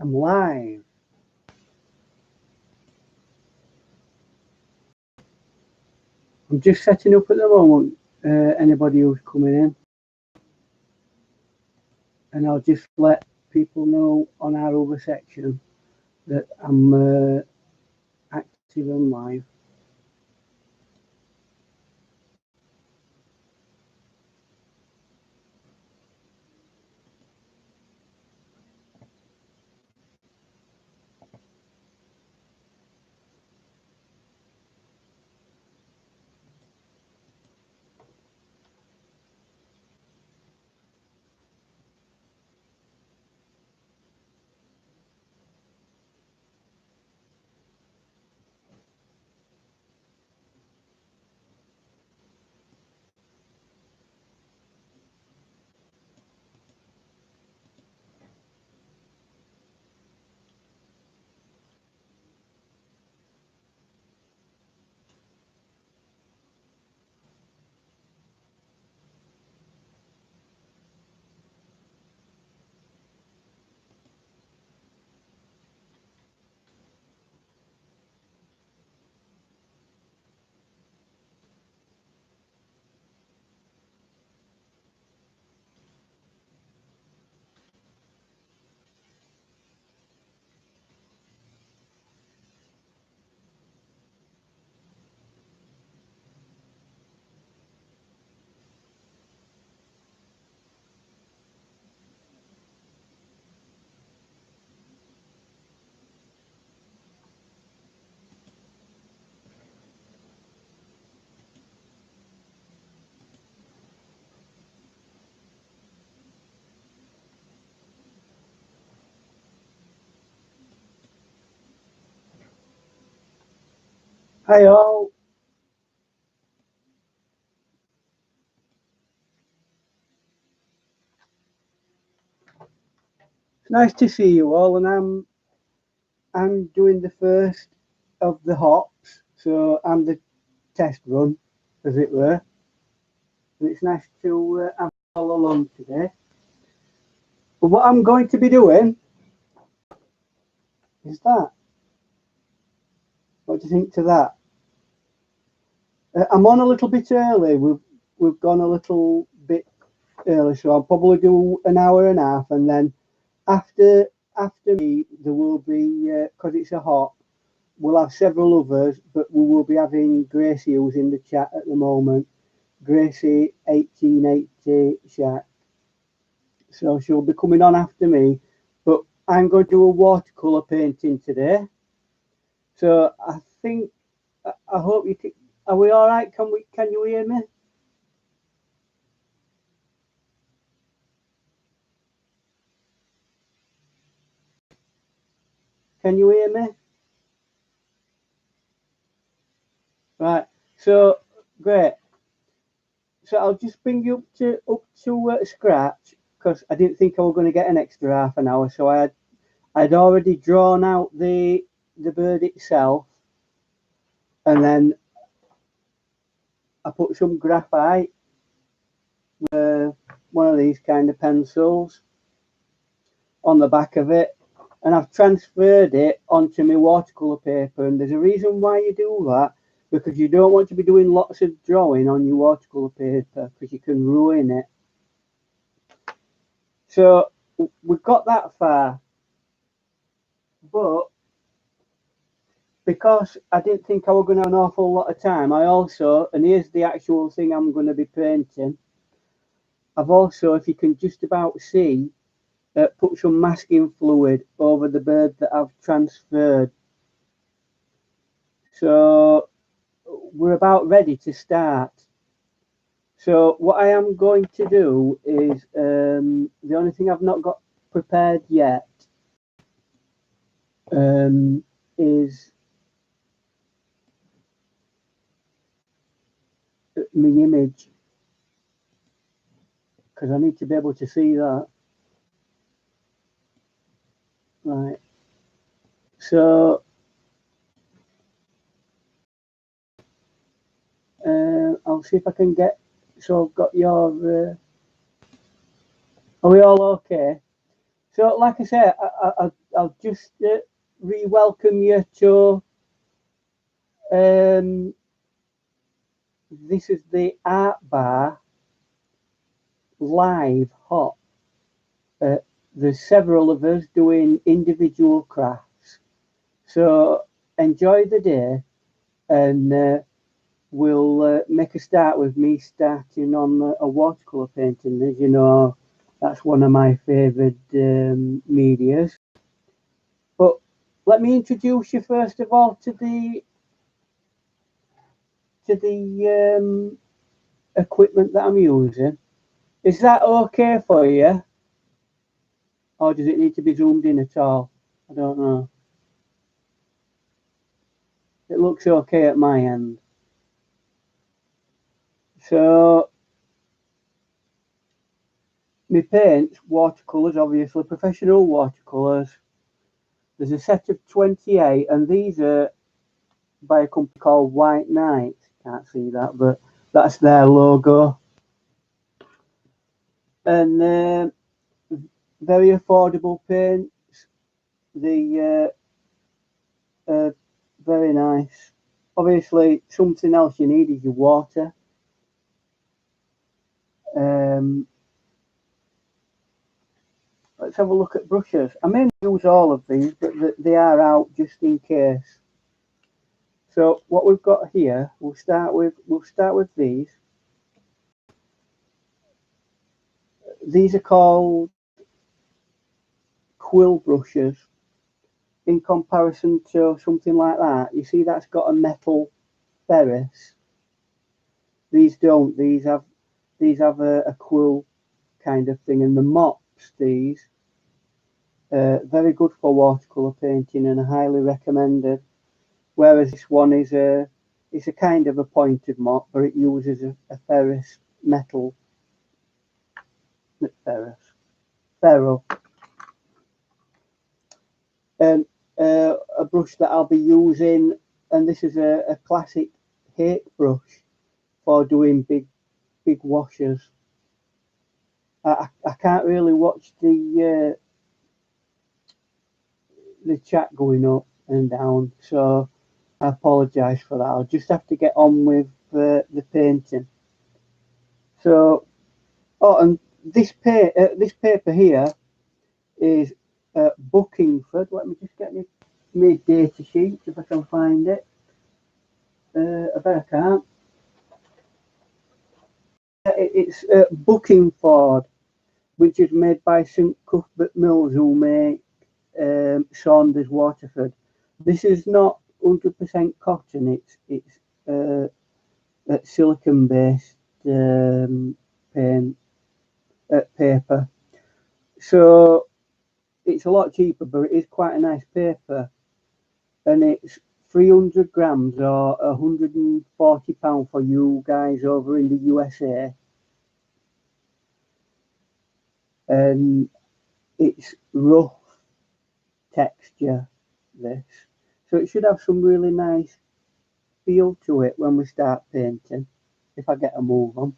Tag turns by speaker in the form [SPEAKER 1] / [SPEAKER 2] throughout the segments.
[SPEAKER 1] I'm live. I'm just setting up at the moment, anybody who's coming in. And I'll just let people know on our other section that I'm active and live. Hi all. It's nice to see you all, and I'm doing the first of the hops, so I'm the test run, as it were. And it's nice to have you all along today. But what I'm going to be doing is that. What do you think to that? I'm on a little bit early. We've gone a little bit early, so I'll probably do an hour and a half, and then after me there will be, because it's a hop, we'll have several others, but we will be having Gracie, who's in the chat at the moment. Gracie 1880 Shack. So she'll be coming on after me, but I'm going to do a watercolour painting today. So I think, I hope you can. Are we all right? Can you hear me? Can you hear me? Right. So great. So I'll just bring you up to scratch, because I didn't think I was going to get an extra half an hour. So I'd already drawn out the bird itself, and then I put some graphite, one of these kind of pencils, on the back of it, and I've transferred it onto my watercolor paper. And there's a reason why you do that, because you don't want to be doing lots of drawing on your watercolor paper, because you can ruin it. So we've got that far, but because I didn't think I was going to have an awful lot of time, I also, and here's the actual thing I'm going to be painting, I've also, if you can just about see, put some masking fluid over the bird that I've transferred. So we're about ready to start. So what I am going to do is, the only thing I've not got prepared yet is my image, because I need to be able to see that. Right. So I'll see if I can get, so I've got are we all okay? So like I say, I'll just re-welcome you to this is the Art Bar live hot. There's several of us doing individual crafts, so enjoy the day, and we'll make a start with me starting on a watercolor painting. As you know, that's one of my favorite medias. But let me introduce you first of all to the equipment that I'm using. Is that okay for you, or does it need to be zoomed in at all? I don't know. It looks okay at my end. So my paints, watercolors, obviously professional watercolors. There's a set of 28, and these are by a company called White Knight. Can't see that, but that's their logo. And very affordable paints. The very nice. Obviously, something else you need is your water. Let's have a look at brushes. I may not use all of these, but they are out just in case. So what we've got here, we'll start with these. These are called quill brushes. In comparison to something like that, you see that's got a metal ferrous. These don't. These have a quill kind of thing, and the mops, these very good for watercolor painting and highly recommended. Whereas this one is it's a kind of a pointed mop, but it uses a ferrous metal ferro, and a brush that I'll be using, and this is a classic hake brush for doing big washes. I can't really watch the chat going up and down, so I apologise for that. I'll just have to get on with the painting. So, and this paper here is Bookingford. Let me just get my data sheet if I can find it. I bet I can't. It's Bookingford, which is made by St Cuthbert Mills, who make Saunders Waterford. This is not 100% cotton. It's silicon based paper. So it's a lot cheaper, but it is quite a nice paper, and it's 300 grams or £140 for you guys over in the USA. And it's rough texture, this, so it should have some really nice feel to it when we start painting, if I get a move on.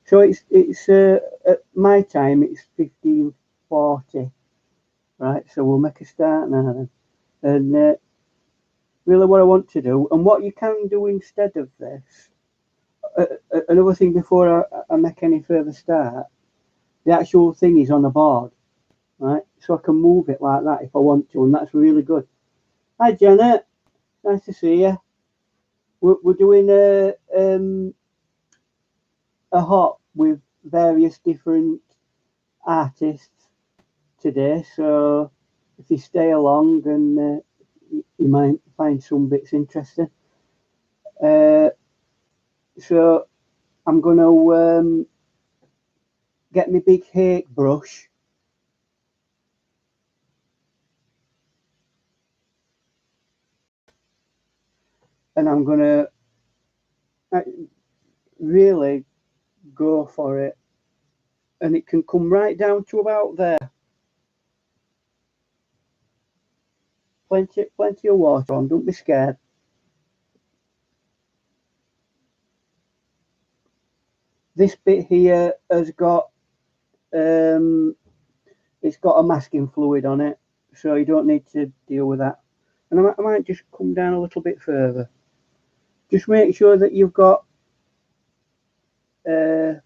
[SPEAKER 1] So it's at my time it's 1540, right? So we'll make a start now then. And really what I want to do, and what you can do instead of this, another thing before I make any further start, the actual thing is on a board, right? So I can move it like that if I want to, and that's really good. Hi Janet, nice to see you. We're doing a hot with various different artists today, so if you stay along, and you might find some bits interesting. So I'm going to get my big hake brush, and I'm going to really go for it, and it can come right down to about there. Plenty of water on, don't be scared. This bit here has got it's got a masking fluid on it, so you don't need to deal with that. And I might just come down a little bit further. Just make sure that you've got a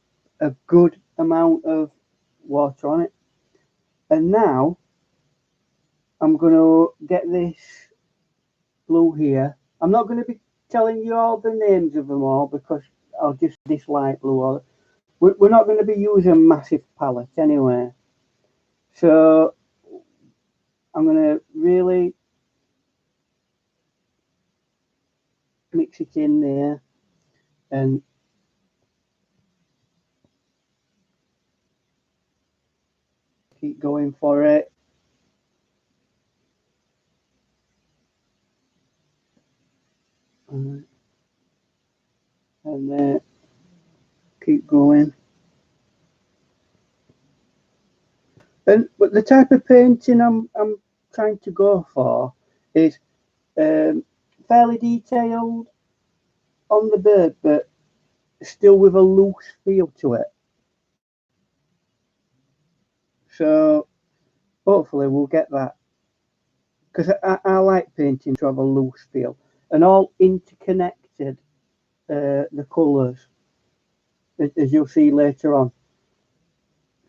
[SPEAKER 1] good amount of water on it. And now I'm going to get this blue here. I'm not going to be telling you all the names of them all because I'll just this light blue. We're not going to be using massive palettes anyway. So I'm going to really mix it in there and keep going for it. And keep going. But the type of painting I'm trying to go for is fairly detailed on the bird, but still with a loose feel to it. So hopefully we'll get that, because I like painting to have a loose feel and all interconnected. The colours, as you'll see later on.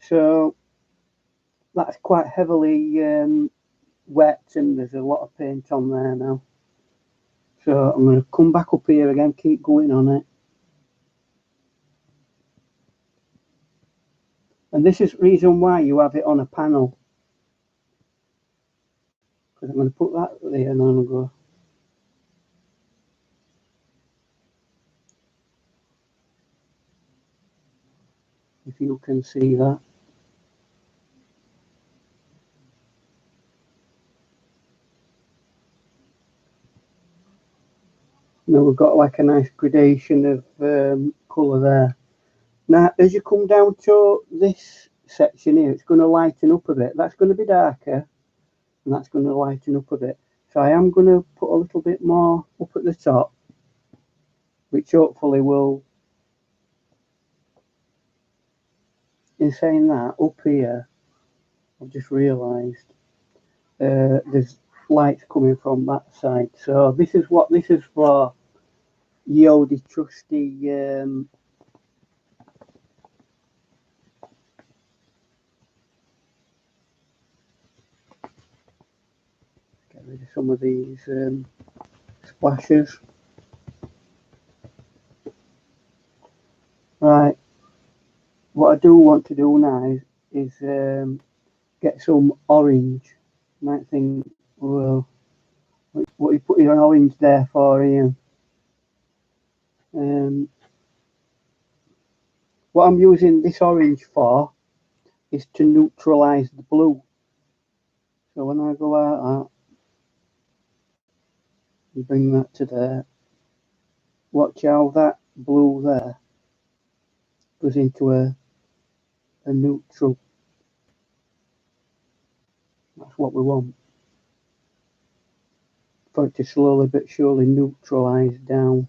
[SPEAKER 1] So that's quite heavily wet, and there's a lot of paint on there now. So I'm going to come back up here again, keep going on it. And this is the reason why you have it on a panel. Because I'm going to put that there and then I'll go. If you can see that. Now we've got like a nice gradation of colour there. Now as you come down to this section here, it's going to lighten up a bit. That's going to be darker and that's going to lighten up a bit. So I am going to put a little bit more up at the top, which hopefully will. In saying that, up here I've just realised there's lights coming from that side. So this is what this is for. Yodi trusty get rid of some of these splashes. Right, what I do want to do now is get some orange. You might think, well, what are you putting an orange there for, Ian? What I'm using this orange for is to neutralise the blue. So when I go out and bring that to there, watch how that blue there goes into a neutral. That's what we want. For it to slowly but surely neutralise down.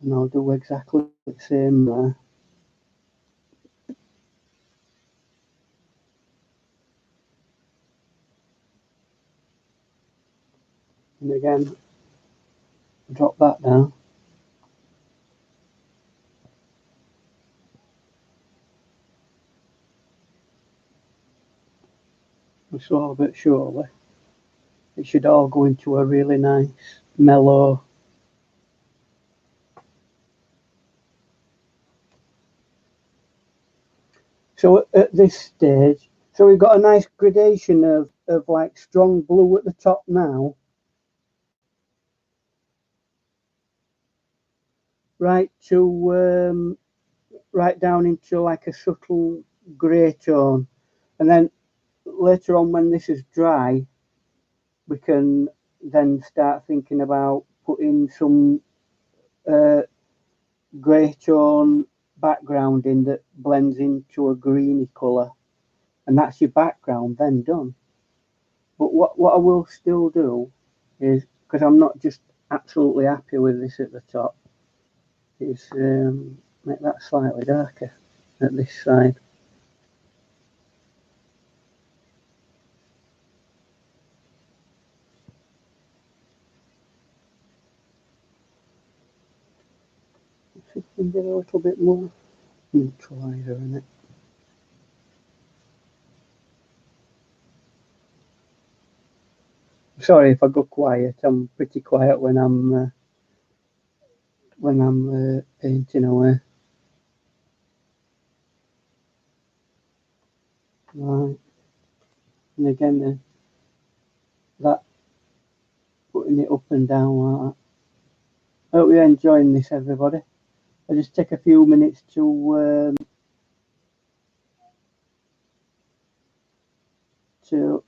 [SPEAKER 1] And I'll do exactly the same there. And again, drop that down. And slowly but surely, it should all go into a really nice, mellow. So at this stage, so we've got a nice gradation of like strong blue at the top now. Right to right down into like a subtle grey tone. And then later on when this is dry, we can then start thinking about putting some grey tone background in that blends into a greeny colour, and that's your background then done. But what I will still do is, because I'm not just absolutely happy with this at the top, is make that slightly darker at this side. can get a little bit more neutralizer in it. Sorry if I go quiet. I'm pretty quiet when I'm painting away. Right. And again, that putting it up and down like that. I hope you're enjoying this, everybody. I'll just take a few minutes to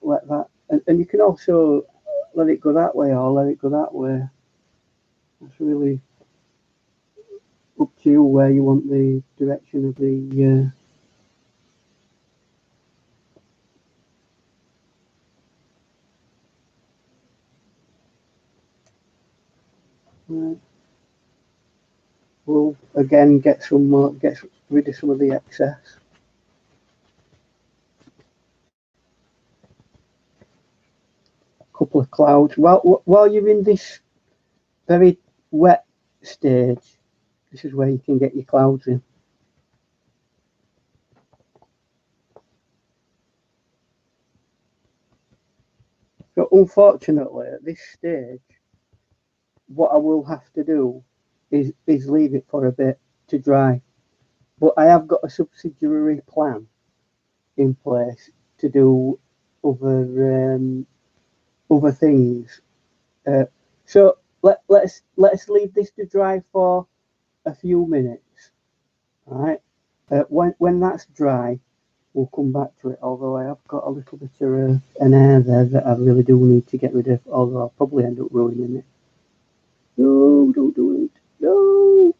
[SPEAKER 1] let that, and you can also let it go that way or let it go that way. It's really up to you where you want the direction of the right. We'll again get rid of some of the excess. Couple of clouds. While you're in this very wet stage, this is where you can get your clouds in. So unfortunately, at this stage, what I will have to do is leave it for a bit to dry. But I have got a subsidiary plan in place to do other things. So let's leave this to dry for a few minutes. All right. When that's dry, we'll come back to it. Although I have got a little bit of an air there that I really do need to get rid of. Although I'll probably end up ruining it. No, don't do it. No.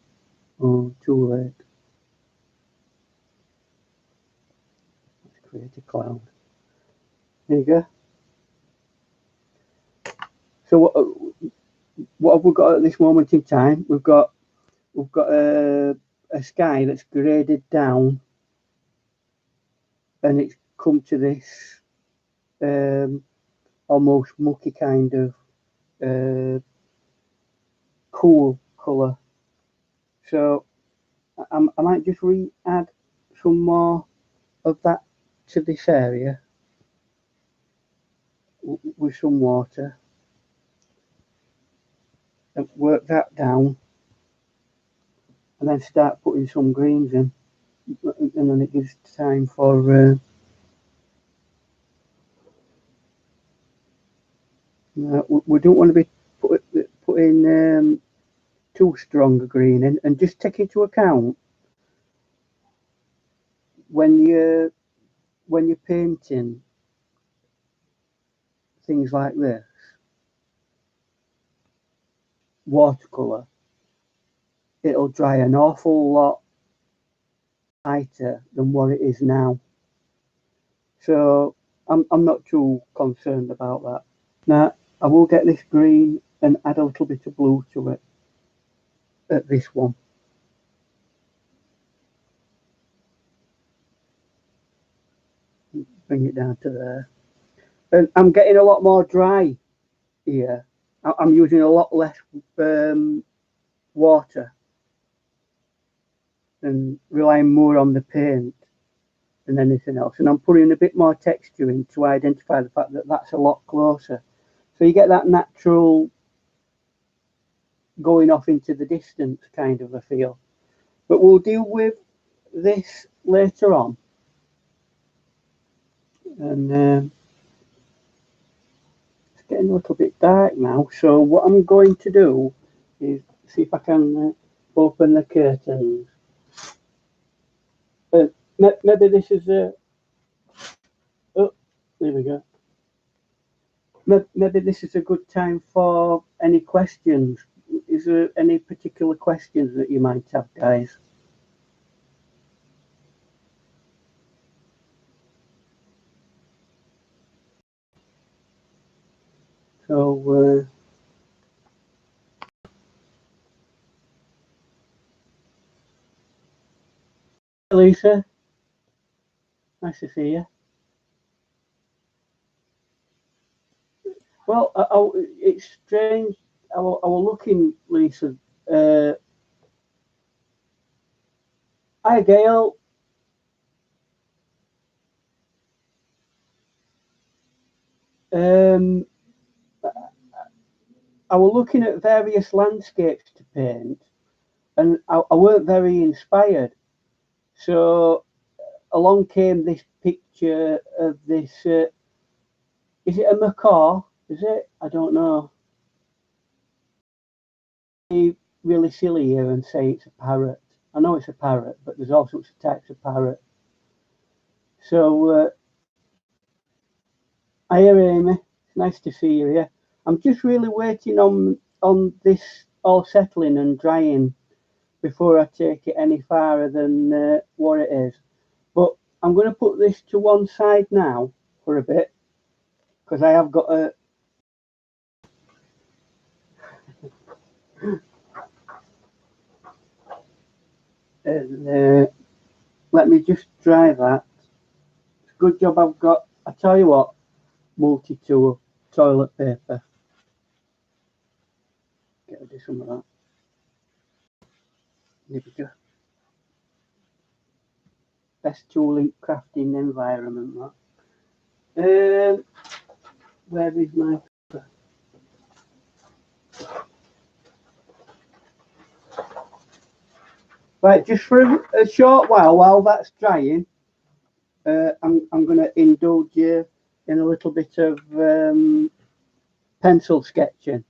[SPEAKER 1] Oh, too late. Let's create a cloud. There you go. So what have we got at this moment in time? We've got a sky that's graded down, and it's come to this almost mucky kind of cool colour. So I might just add some more of that to this area with some water and work that down, and then start putting some greens in, and then it gives time for we don't want to be putting too strong a green in, and just take into account when you're painting things like this watercolor, it'll dry an awful lot lighter than what it is now. So I'm not too concerned about that. Now I will get this green and add a little bit of blue to it at this one. Bring it down to there. And I'm getting a lot more dry here. I'm using a lot less water and relying more on the paint than anything else. And I'm putting a bit more texture in to identify the fact that that's a lot closer. So you get that natural going off into the distance kind of a feel. But we'll deal with this later on. And it's getting a little bit dark now. So what I'm going to do is see if I can open the curtains. Maybe this is a... Oh, there we go. Maybe this is a good time for any questions. Is there any particular questions that you might have, guys? So, Lisa, nice to see you. Well, it's strange. I was looking, Lisa, Hi, Gail. I was looking at various landscapes to paint, and I weren't very inspired. So along came this picture of this. Is it a macaw? Is it? I don't know. Be really silly here and say it's a parrot. I know it's a parrot, but there's all sorts of types of parrot. So, hiya, Amy. It's nice to see you here. I'm just really waiting on this all settling and drying before I take it any farther than what it is. But I'm going to put this to one side now for a bit because I have got a. Let me just dry that. It's a good job I've got. I tell you what, multi-tool toilet paper. Get rid of some of that. There we go. Best tool in crafting environment. That. Where is my paper? Right, just for a short while that's drying, I'm going to indulge you in a little bit of pencil sketching.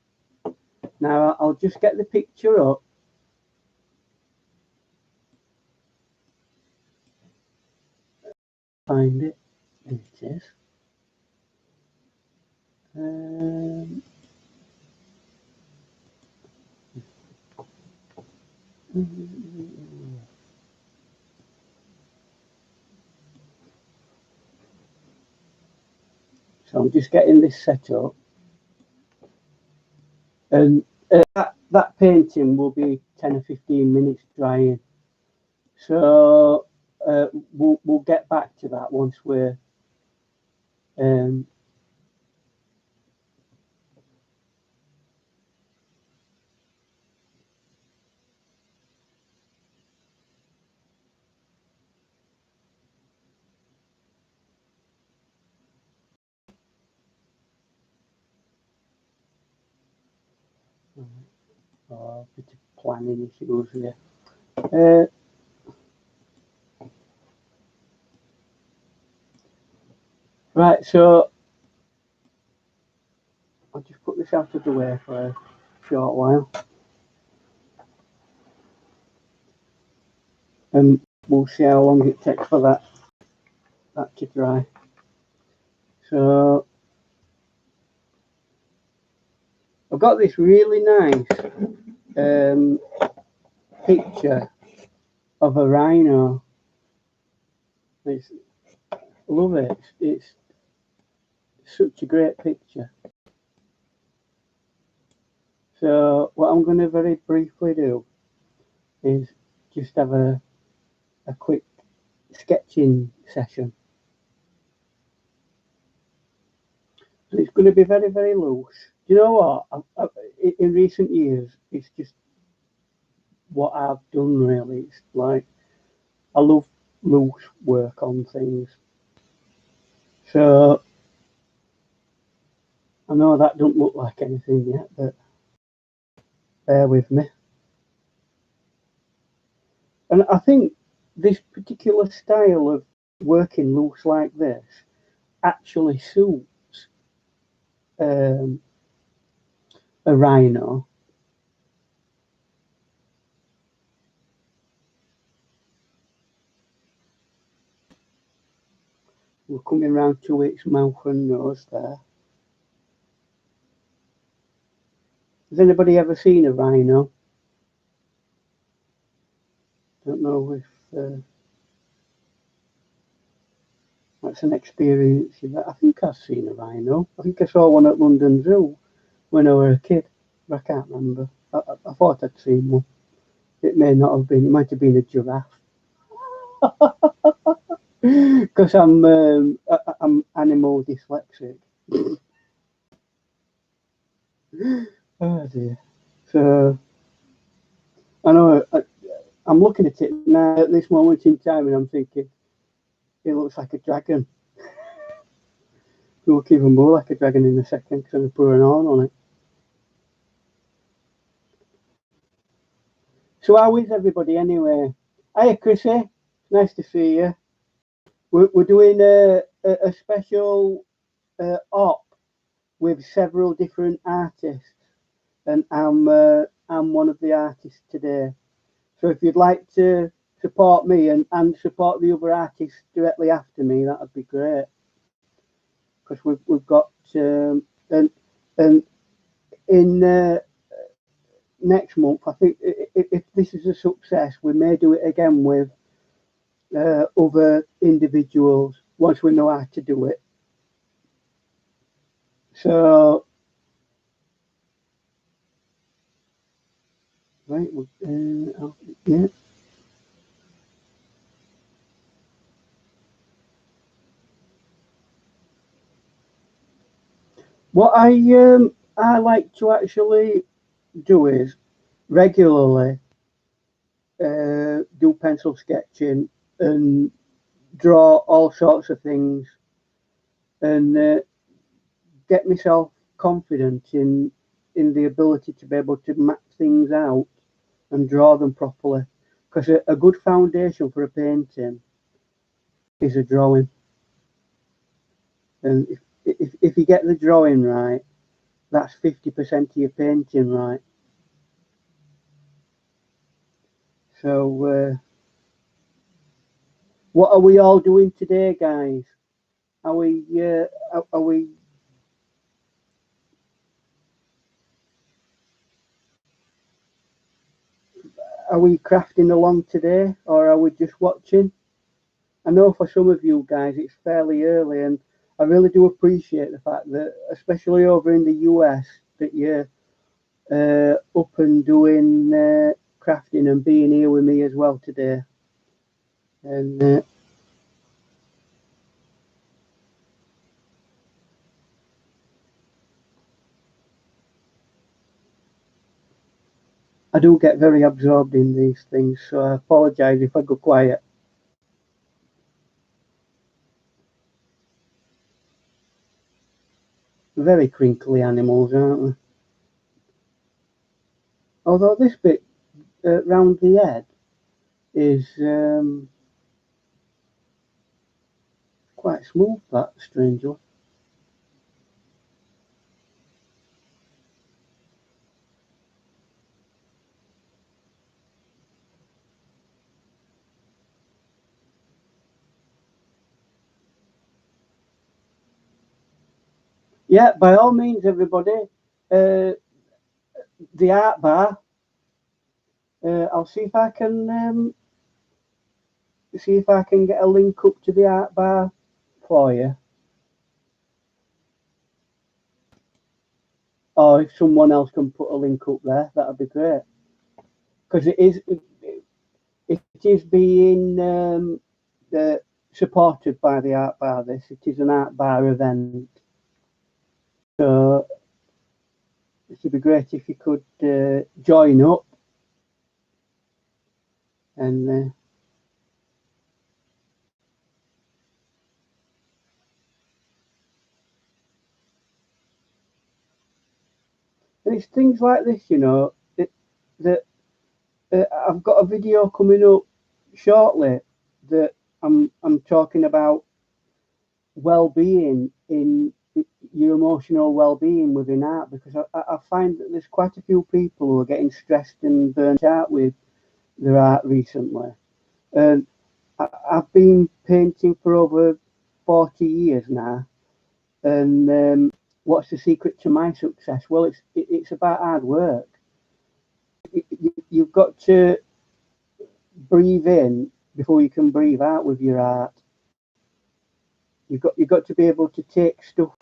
[SPEAKER 1] Now I'll just get the picture up. Find it. There it is. So I'm just getting this set up, and that painting will be 10 or 15 minutes drying. So we'll get back to that once we're a bit of planning issues here. Right, so I'll just put this out of the way for a short while, and we'll see how long it takes for that to dry. So I've got this really nice picture of a rhino. I love it. It's such a great picture. So what I'm going to very briefly do is just have a quick sketching session. And it's going to be very, very loose. Do you know what? In recent years, it's just what I've done really. It's like I love loose work on things. So I know that don't look like anything yet, but bear with me. And I think this particular style of working loose like this actually suits a rhino. We're coming round to its mouth and nose there. Has anybody ever seen a rhino? Don't know if that's an experience. I think I've seen a rhino. I think I saw one at London Zoo when I was a kid. But I can't remember. I thought I'd seen one. It may not have been. It might have been a giraffe. Because I'm animal dyslexic. Oh dear. So I know I'm looking at it now at this moment in time, and I'm thinking it looks like a dragon. It'll look even more like a dragon in a second because I'm going to put an horn on it. So how is everybody anyway? Hiya, Chrissy. Nice to see you. We're doing a special op with several different artists, and I'm one of the artists today. So if you'd like to support me and support the other artists directly after me, that would be great. Because we've got and in next month, I think if this is a success, we may do it again with other individuals once we know how to do it. So, right, yeah. What I like to actually do is regularly do pencil sketching and draw all sorts of things and get myself confident in the ability to be able to map things out and draw them properly. Because a good foundation for a painting is a drawing, and if you get the drawing right, that's 50% of your painting right. So, what are we all doing today, guys? Are we? Are we? Are we crafting along today, or are we just watching? I know for some of you guys it's fairly early, and I really do appreciate the fact that, especially over in the US, that you're up and doing crafting and being here with me as well today. And I do get very absorbed in these things, so I apologise if I go quiet. Very crinkly animals, aren't they? Although this bit round the head is quite smooth, that strangely. Yeah, by all means, everybody. The art bar. I'll see if I can get a link up to the art bar for you, or if someone else can put a link up there, that'd be great. Because it is being supported by the art bar. It is an art bar event, so it would be great if you could join up and. And it's things like this, that I've got a video coming up shortly that I'm talking about well-being in your emotional well-being within art, because I find that there's quite a few people who are getting stressed and burnt out with their art recently. And I've been painting for over 40 years now, and what's the secret to my success? Well, it's about hard work. You've got to breathe in before you can breathe out with your art. You've got to be able to take stuff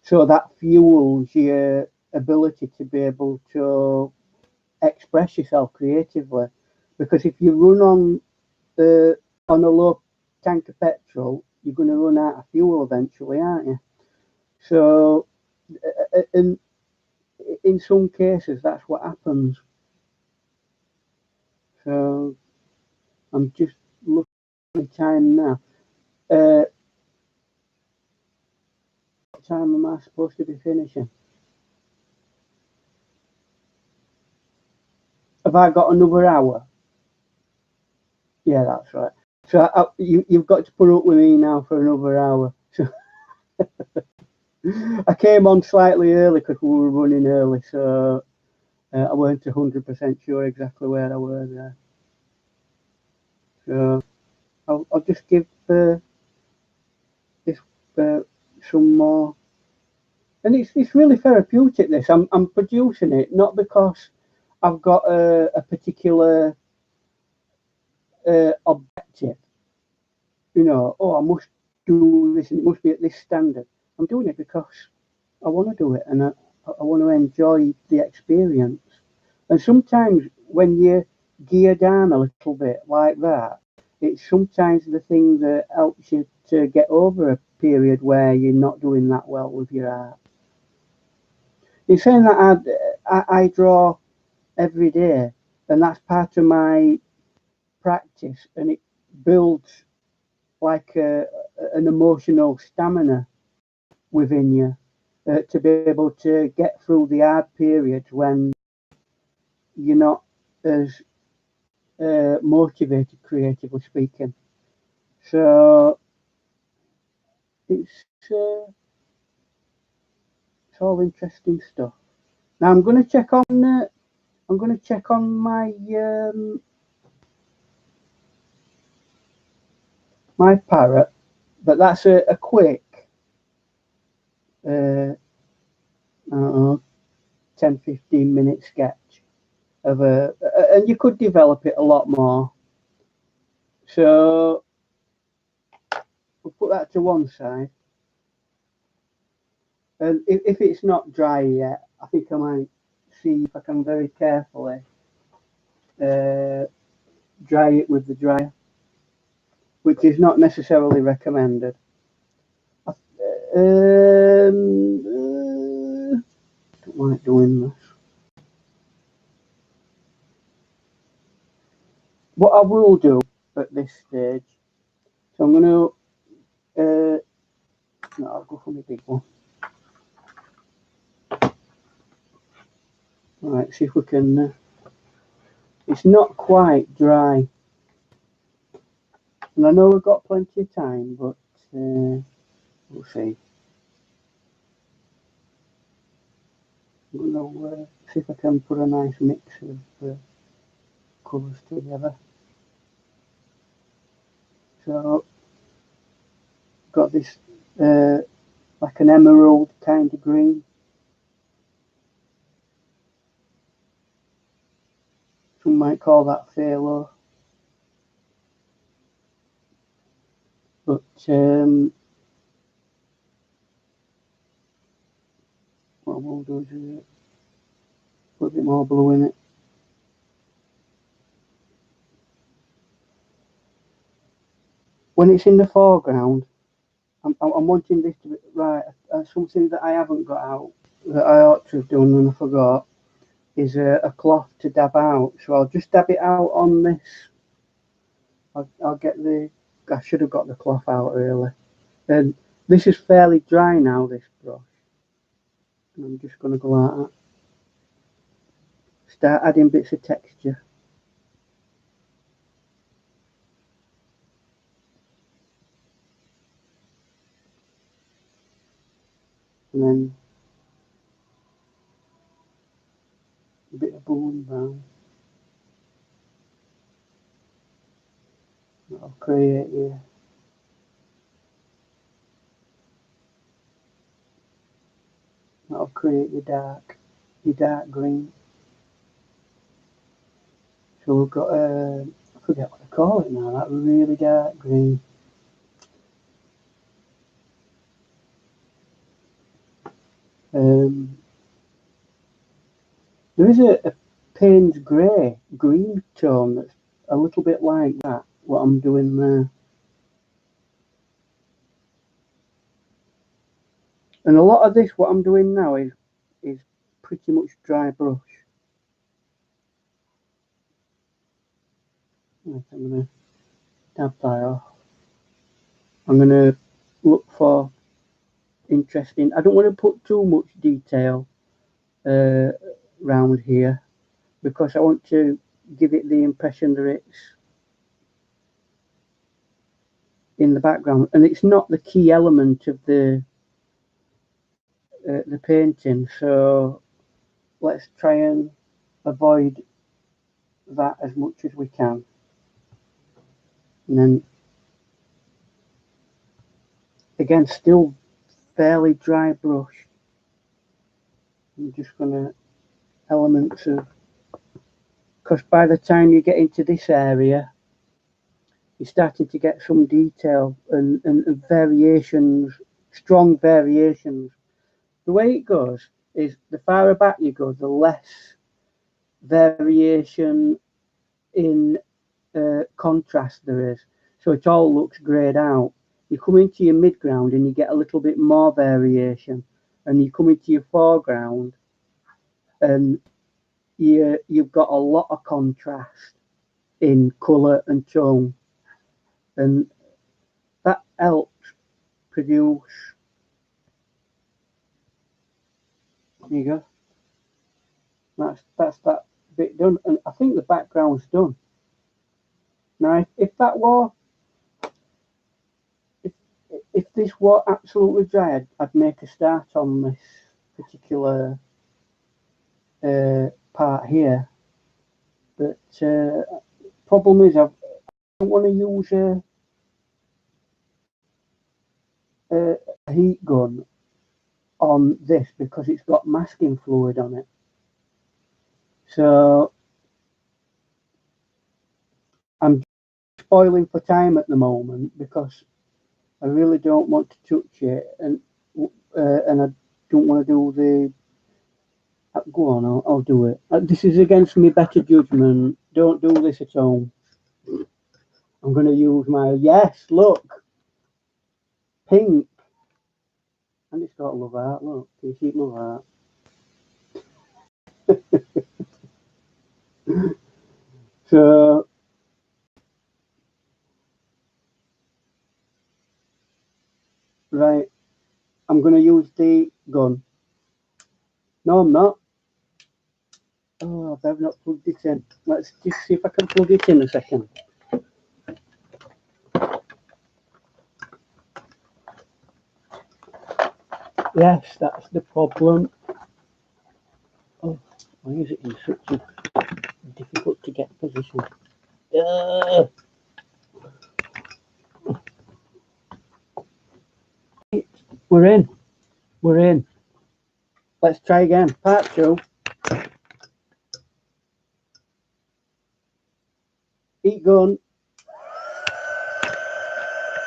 [SPEAKER 1] so that fuels your ability to be able to express yourself creatively. Because if you run on a low tank of petrol, you're going to run out of fuel eventually, aren't you? So, in some cases, that's what happens. So, I'm just looking at the time now. What time am I supposed to be finishing? Have I got another hour? Yeah, that's right. So you've got to put up with me now for another hour. So I came on slightly early because we were running early, so I weren't 100% sure exactly where I was there. So I'll just give this some more. And it's really therapeutic. This I'm producing it not because I've got a particular objective. You know, oh, I must do this and it must be at this standard. I'm doing it because I want to do it and I want to enjoy the experience. And sometimes when you're geared down a little bit like that, it's sometimes the thing that helps you to get over a period where you're not doing that well with your art. In saying that, I draw every day, and that's part of my practice, and it builds like an emotional stamina within you to be able to get through the hard periods when you're not as motivated, creatively speaking. So it's uh, it's all interesting stuff. Now I'm going to check on my my parrot, but that's a quick uh, I don't know, 10-15 minute sketch of and you could develop it a lot more. So we'll put that to one side. And if it's not dry yet, I think I might see if I can very carefully uh, dry it with the dryer, which is not necessarily recommended. Don't like doing this. What I will do at this stage, so I'm going to, no, I'll go for my big one. All right, see if we can. It's not quite dry, and I know we've got plenty of time, but we'll see. I'm going to see if I can put a nice mix of colours together. So, got this like an emerald kind of green. Some might call that phthalo. But what we'll do is put a bit more blue in it. When it's in the foreground, I'm wanting this to be right. Something that I haven't got out that I ought to have done and I forgot is a cloth to dab out. So I'll just dab it out on this. I'll get the. I should have got the cloth out early. And this is fairly dry now. This brush. And I'm just going to go like that. Start adding bits of texture. And then a bit of blue and brown. That'll create your. That'll create your dark green. So we've got I forget what to call it now. That really dark green. There is a Payne's grey green tone that's a little bit like that. What I'm doing there, and a lot of this, what I'm doing now is pretty much dry brush. Right, I'm gonna tab file. I'm going to look for interesting. I don't want to put too much detail around here because I want to give it the impression that it's in the background, and it's not the key element of the painting. So let's try and avoid that as much as we can. And then again, still fairly dry brush. I'm just gonna elements of, because by the time you get into this area, you're starting to get some detail and variations, strong variations. The way it goes is the farther back you go, the less variation in contrast there is. So it all looks greyed out. You come into your midground and you get a little bit more variation, and you come into your foreground and you've got a lot of contrast in colour and tone, and that helps produce. There you go. That's that bit done, and I think the background's done. Now, if that were, if this were absolutely dry, I'd make a start on this particular part here. But problem is, I don't want to use a heat gun on this because it's got masking fluid on it. So I'm spoiling for time at the moment because I really don't want to touch it, and I don't want to do the. Go on, I'll do it. This is against my better judgment. Don't do this at home. I'm going to use my, yes, look, pink. And it's got love art, look, can you see love art? So, right, I'm going to use the gun. No, I'm not. Oh, I've not plugged it in. Let's just see if I can plug it in a second. Yes, that's the problem. Oh, why is it in such a difficult to get position? We're in. We're in. Let's try again. Part 2. Heat gun.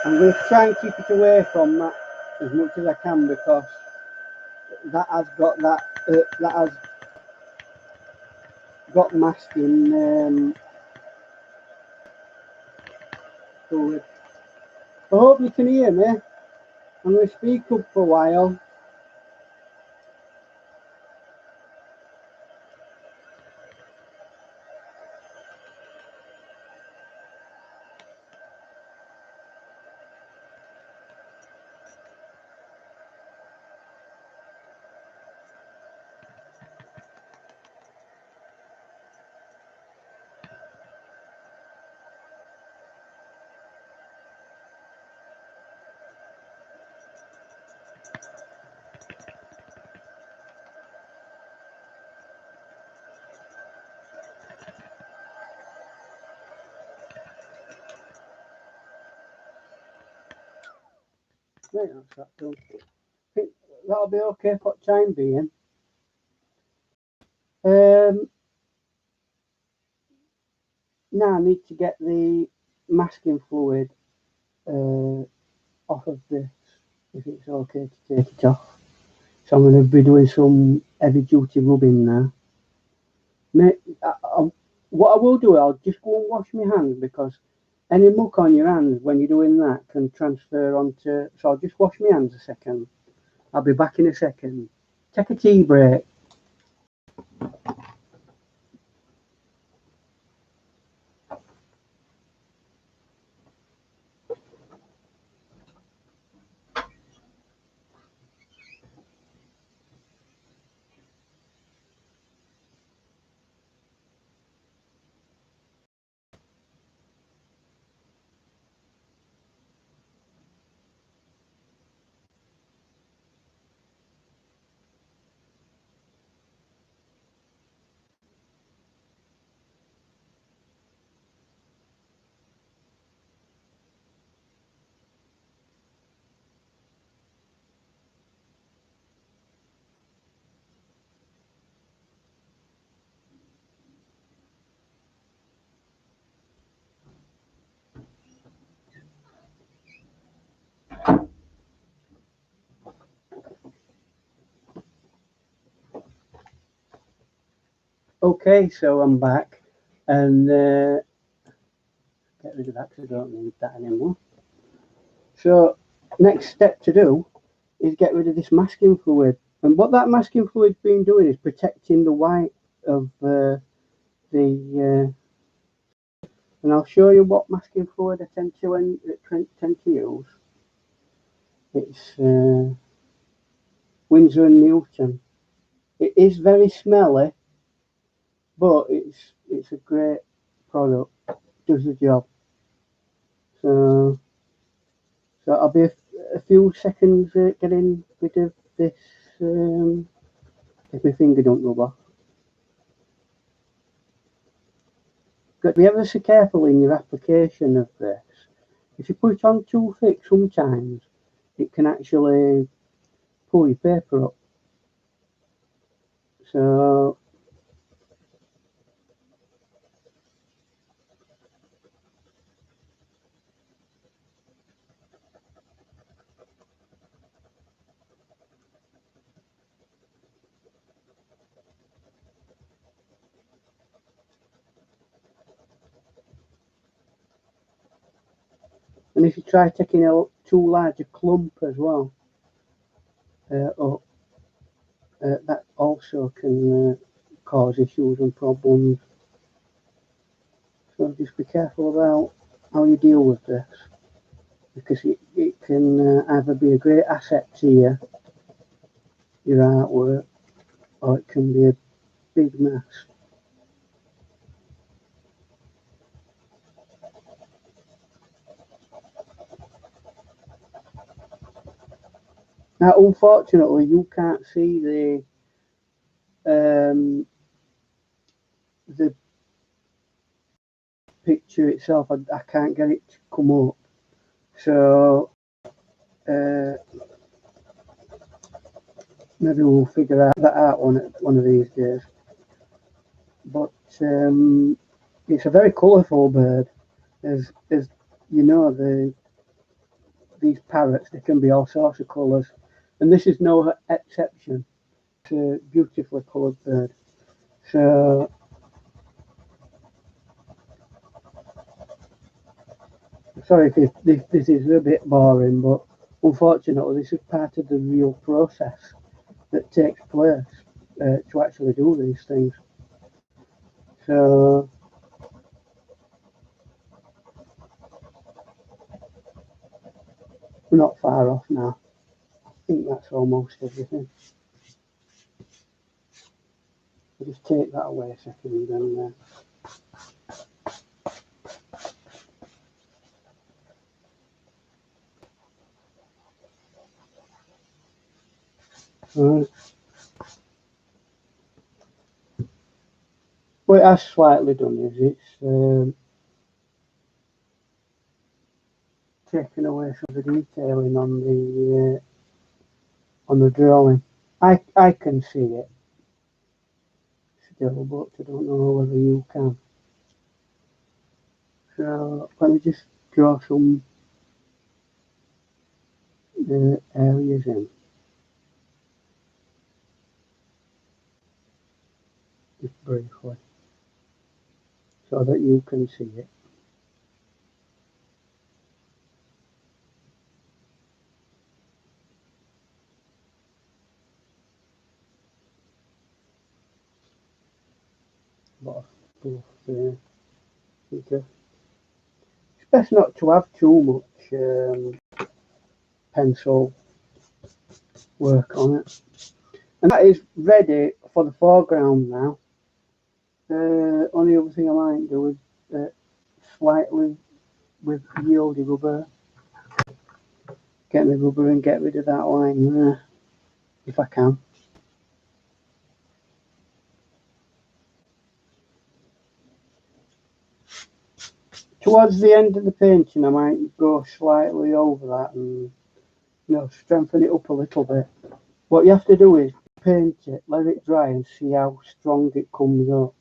[SPEAKER 1] I'm going to try and keep it away from that as much as I can because that has got that has got masking fluid. I hope you can hear me. I'm going to speak up for a while. Right, that's that done. I think that'll be okay for the time being. Now I need to get the masking fluid off of this, if it's okay to take it off. So I'm going to be doing some heavy duty rubbing now. What I will do, I'll just go and wash my hands because any muck on your hands when you're doing that can transfer onto. So I'll just wash my hands a second. I'll be back in a second. Take a tea break. Okay, so I'm back, and get rid of that because I don't need that anymore. So next step to do is get rid of this masking fluid, and what that masking fluid's been doing is protecting the white of the and I'll show you what masking fluid I tend to use. It's Winsor and Newton. It is very smelly, but it's a great product. Does the job. So I'll be a few seconds getting rid of this. If my finger don't rub off. Got to be ever so careful in your application of this. If you put it on too thick, sometimes it can actually pull your paper up. So and if you try taking a too large a clump as well, that also can cause issues and problems. So just be careful about how you deal with this, because it can either be a great asset to your artwork, or it can be a big mess. Now, unfortunately, you can't see the picture itself. I can't get it to come up. So maybe we'll figure that out one of these days. But it's a very colourful bird, as you know. These parrots, they can be all sorts of colours, and this is no exception. It's a beautifully coloured bird. So sorry if this is a bit boring, but unfortunately this is part of the real process that takes place to actually do these things. So we're not far off now. I think that's almost everything. I'll just take that away a second and right. What it has slightly done is it's taken away some of the detailing on the drawing. I can see it still, but I don't know whether you can. So let me just draw some areas in, just briefly, so that you can see it. Lot of stuff there. Okay. It's best not to have too much pencil work on it. And that is ready for the foreground now. Only other thing I might do is slightly with Yodi rubber, get the rubber and get rid of that line there, if I can. Towards the end of the painting, I might go slightly over that and strengthen it up a little bit. What you have to do is paint it, let it dry, and see how strong it comes up.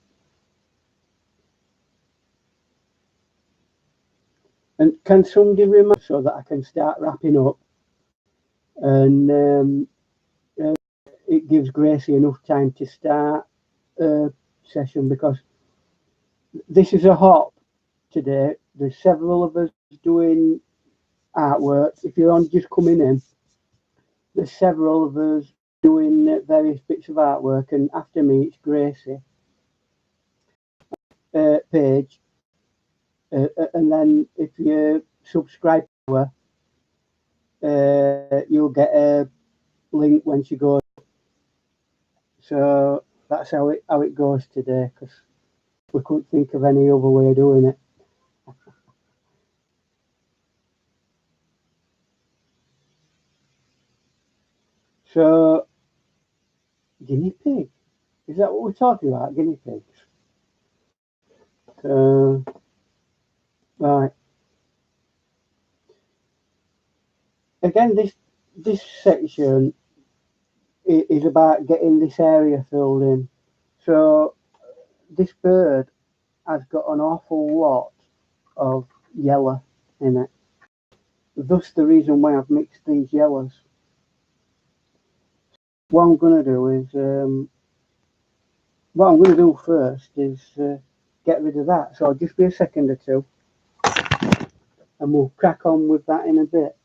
[SPEAKER 1] And can somebody remind so that I can start wrapping up, and it gives Gracie enough time to start session because this is a hop today. There's several of us doing artwork. If you're on just coming in, there's several of us doing various bits of artwork, and after me it's Gracie Page, and then if you subscribe to her, you'll get a link when she goes. So that's how it goes today, because we couldn't think of any other way of doing it. So guinea pig, is that what we're talking about? Guinea pigs. So right. Again, this section is about getting this area filled in. So this bird has got an awful lot of yellow in it. Thus the reason why I've mixed these yellows. What I'm going to do is, what I'm going to do first is get rid of that. So I'll just be a second or two, and we'll crack on with that in a bit.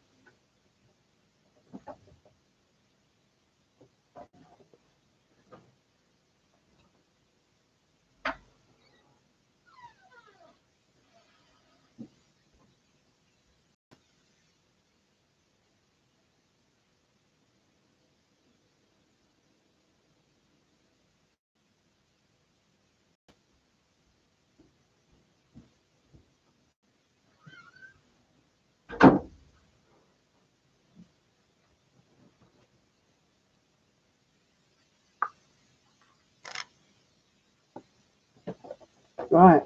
[SPEAKER 1] Right.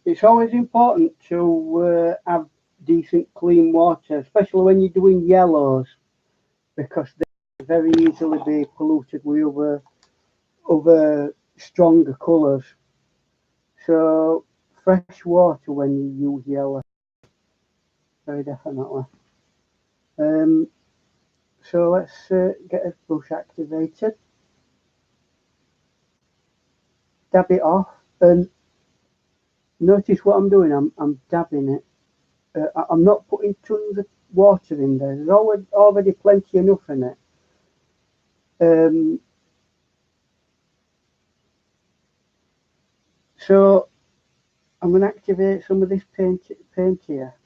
[SPEAKER 1] It's always important to have decent clean water, especially when you're doing yellows, because they very easily be polluted with other stronger colours. So fresh water when you use yellow, very definitely. So let's get a brush activated, dab it off, and notice what I'm doing. I'm dabbing it. I'm not putting tons of water in there. There's already plenty enough in it. So I'm going to activate some of this paint here.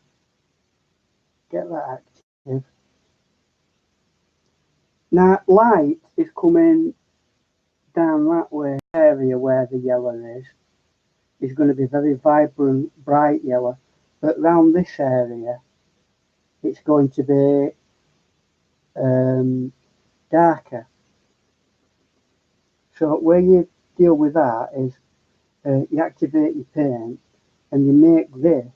[SPEAKER 1] Get that active. Now light is coming down that way. Area where the yellow is going to be very vibrant, bright yellow. But round this area, it's going to be darker. So where you deal with that is you activate your paint and you make this,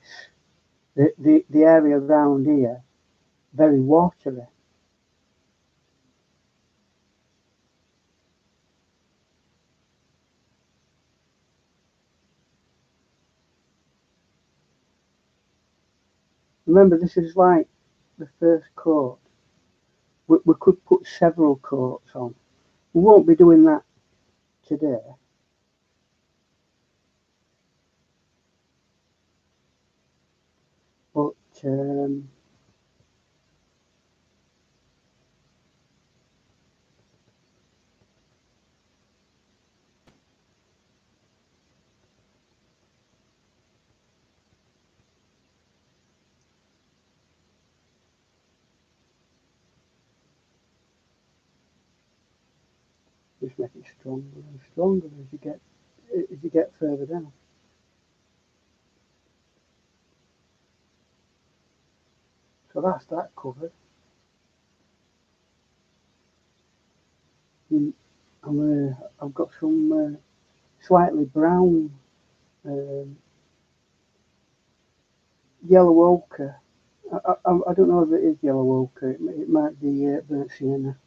[SPEAKER 1] the area around here, very watery. Remember, this is like the first coat. We could put several coats on. We won't be doing that today. But just make it stronger and stronger as you get further down. So that's that covered. I've got some slightly brown yellow ochre. I don't know if it is yellow ochre. It might be burnt sienna,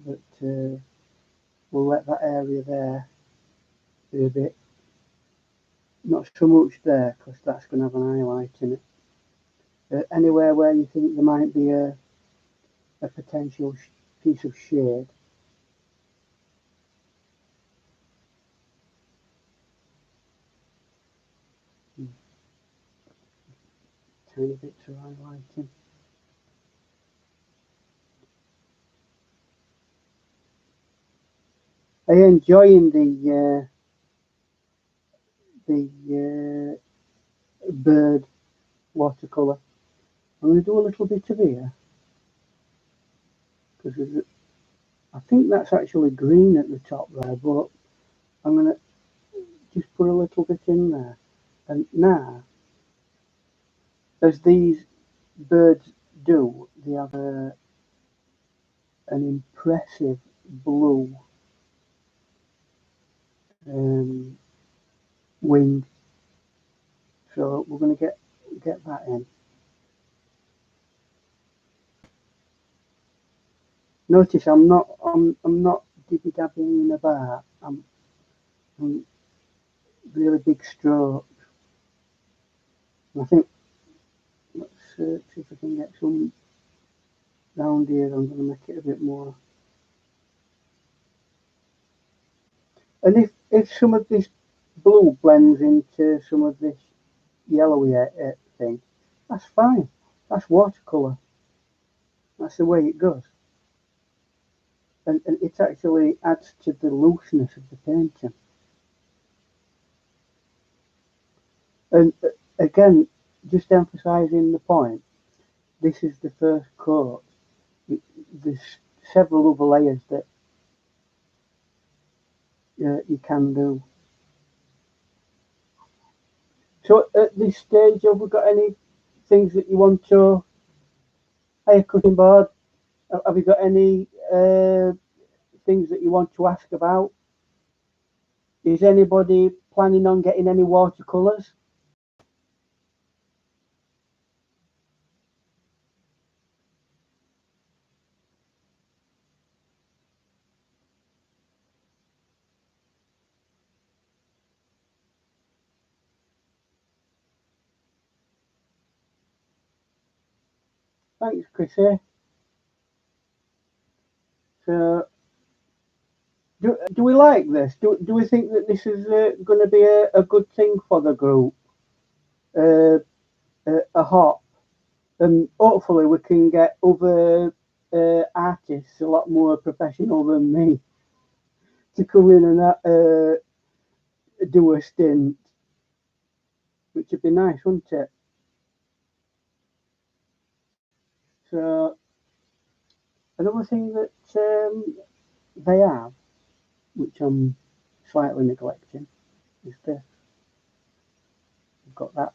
[SPEAKER 1] but we'll let that area there be a bit. Not so much there because that's going to have an highlight in it. Anywhere where you think there might be a potential piece of shade. tiny bits of highlighting. Are you enjoying the bird watercolour? I'm going to do a little bit of here because I think that's actually green at the top there, but I'm going to just put a little bit in there. And now, as these birds do, they have an impressive blue wing. So we're going to get that in. Notice I'm not dibby dabbing about. I'm really big strokes. And I think let's see if I can get some round here. I'm going to make it a bit more. And if some of this blue blends into some of this yellowy thing, that's fine. That's watercolour. That's the way it goes. And it actually adds to the looseness of the painting. And again, just emphasising the point, this is the first coat. There's several other layers that you can do. So at this stage, have we got any things that you want to cutting board? Have you got any things that you want to ask about? Is anybody planning on getting any watercolours? Thanks, Chrissy. So, do we like this? Do we think that this is going to be a good thing for the group? A hop, and hopefully we can get other artists a lot more professional than me to come in and do a stint, which would be nice, wouldn't it? So another thing that they have, which I'm slightly neglecting, is this. We've got that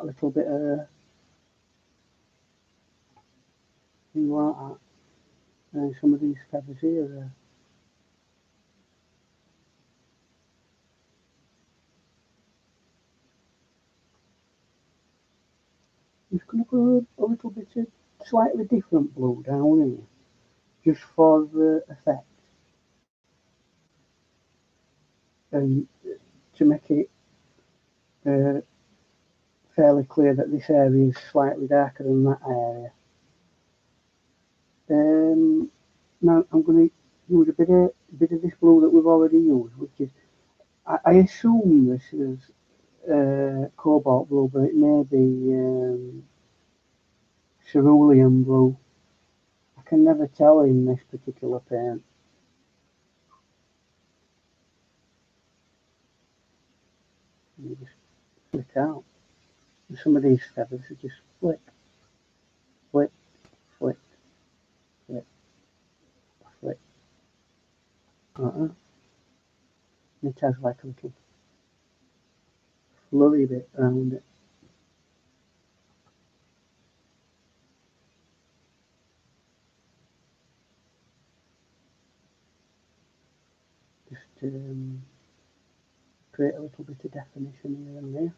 [SPEAKER 1] little bit of thing like that. And some of these feathers here are I'm just going to put a little bit of slightly different blue down here, just for the effect, and to make it fairly clear that this area is slightly darker than that area. Now I'm going to use a bit of this blue that we've already used, which is I assume this is cobalt blue, but it may be cerulean blue. I can never tell in this particular paint. You just flick out. And some of these feathers are just flick, flick, flick, flick, flick. It has like a little flurry bit around it. Just create a little bit of definition here and there.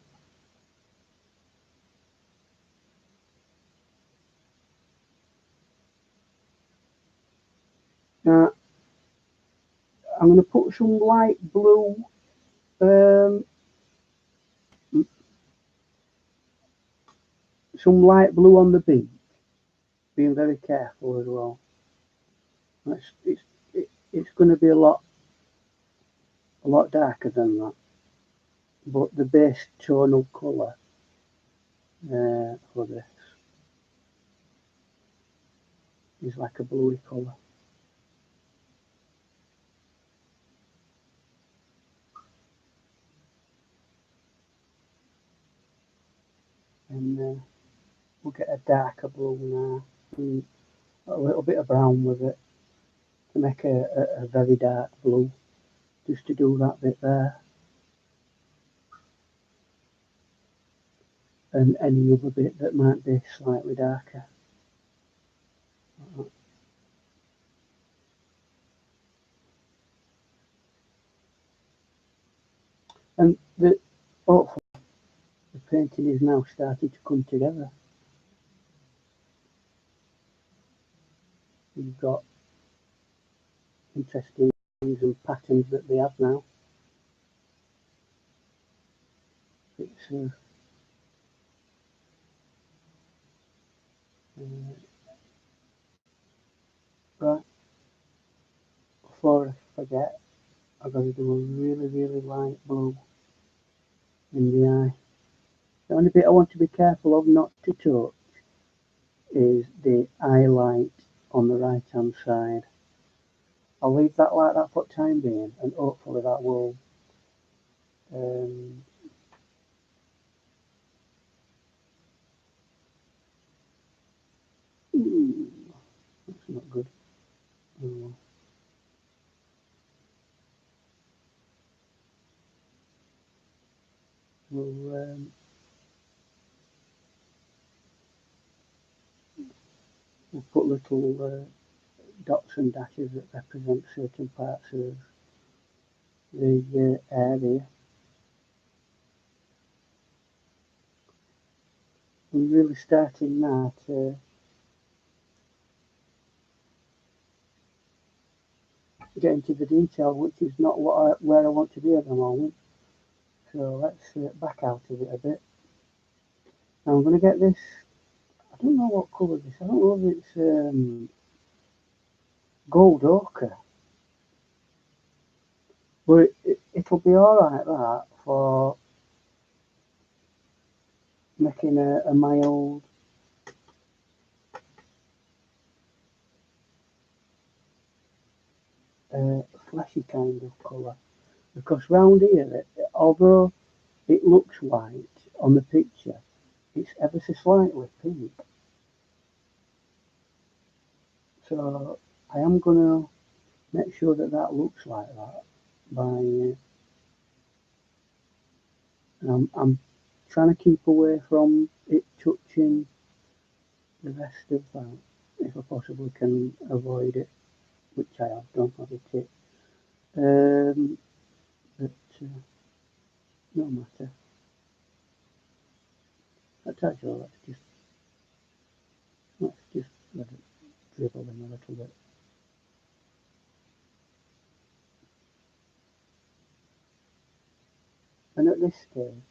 [SPEAKER 1] Now, I'm going to put some light blue on the beak, being very careful as well. It's going to be a lot darker than that, but the base tonal colour for this. It's like a bluey colour. And we'll get a darker blue now, and a little bit of brown with it to make a very dark blue, just to do that bit there. And any other bit that might be slightly darker. And hopefully the painting is now starting to come together. You've got interesting things and patterns that they have now. It's right. Before I forget, I've got to do a really, really light blue in the eye. The only bit I want to be careful of not to touch is the highlight on the right hand side. I'll leave that like that for the time being, and hopefully that will that's not good. Oh. We'll put little dots and dashes that represent certain parts of the area. I'm really starting now to get into the detail, which is not where I want to be at the moment. So let's back out of it a bit. Now I'm going to get this. I don't know what colour this. I don't know if it's gold ochre, but it'll be all right that for making a mild fleshy kind of colour. Because round here, although it looks white on the picture, it's ever so slightly pink. So I am going to make sure that that looks like that by I'm trying to keep away from it touching the rest of that if I possibly can avoid it, which I have done of it. But no matter. I tell you, let's just let it dribble in a little bit. And at this stage,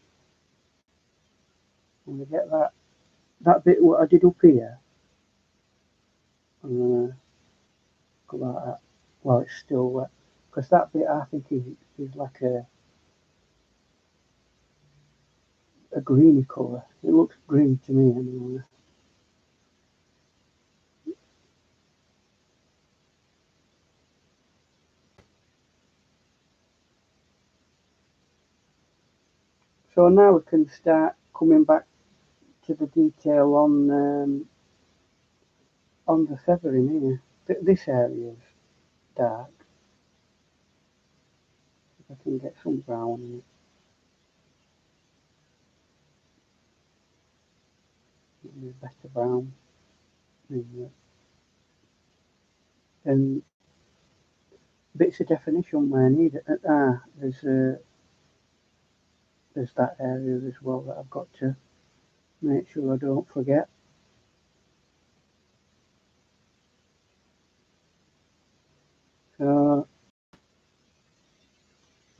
[SPEAKER 1] I'm going to get that bit what I did up here, I'm going to go like that while it's still wet. Because that bit I think is like a greeny colour. It looks green to me anyway. So now we can start coming back to the detail on the feathering here. This area is dark. If I can get some brown in it. Maybe a better brown. And bits of definition where I need it. There's that area as well that I've got to make sure I don't forget. So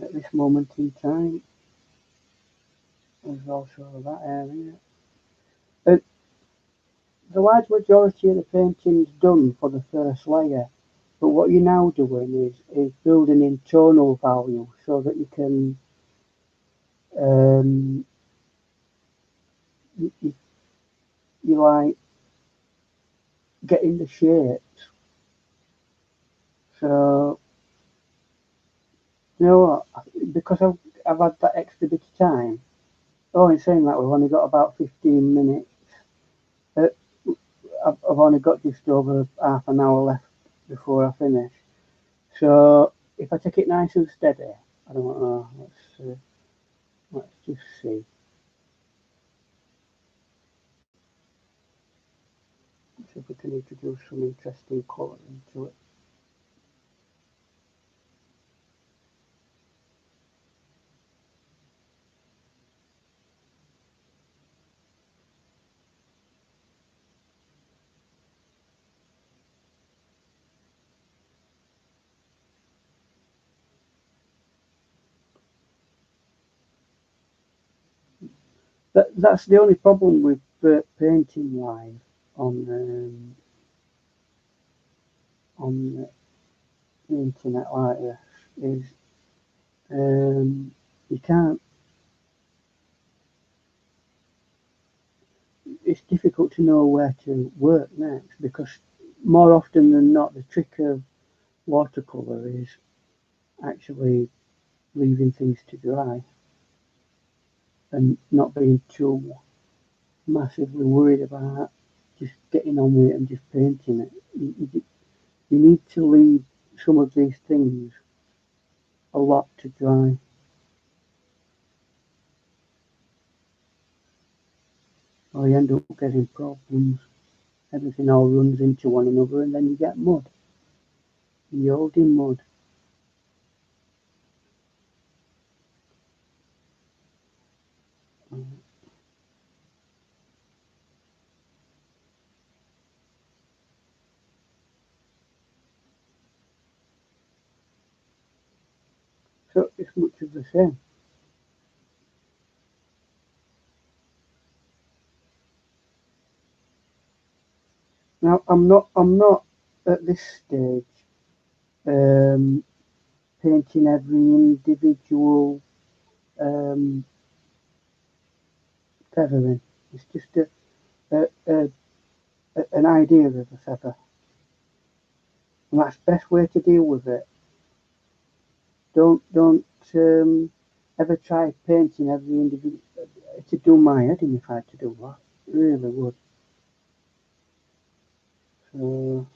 [SPEAKER 1] at this moment in time, there's also that area. And the large majority of the painting's done for the first layer, but what you're now doing is building in tonal value so that you you like getting the shapes. So you know what? Because I've had that extra bit of time. Oh, in saying that, we've only got about 15 minutes. Uh, I've only got just over half an hour left before I finish. So if I take it nice and steady, I don't know. Let's just see. See if we can introduce some interesting colour into it. That's the only problem with painting live on the internet like this is you can't. It's difficult to know where to work next because more often than not, the trick of watercolour is actually leaving things to dry and not being too massively worried about just getting on with it and just painting it. You need to leave some of these things a lot to dry, or you end up getting problems. Everything all runs into one another, and then you get mud. You're holding mud. So it's much of the same. Now I'm not at this stage um, painting every individual um, feathering. It's just an idea of a feather, and that's the best way to deal with it. Don't ever try painting every individual. It'd do my head in if I had to do that. It really would. So,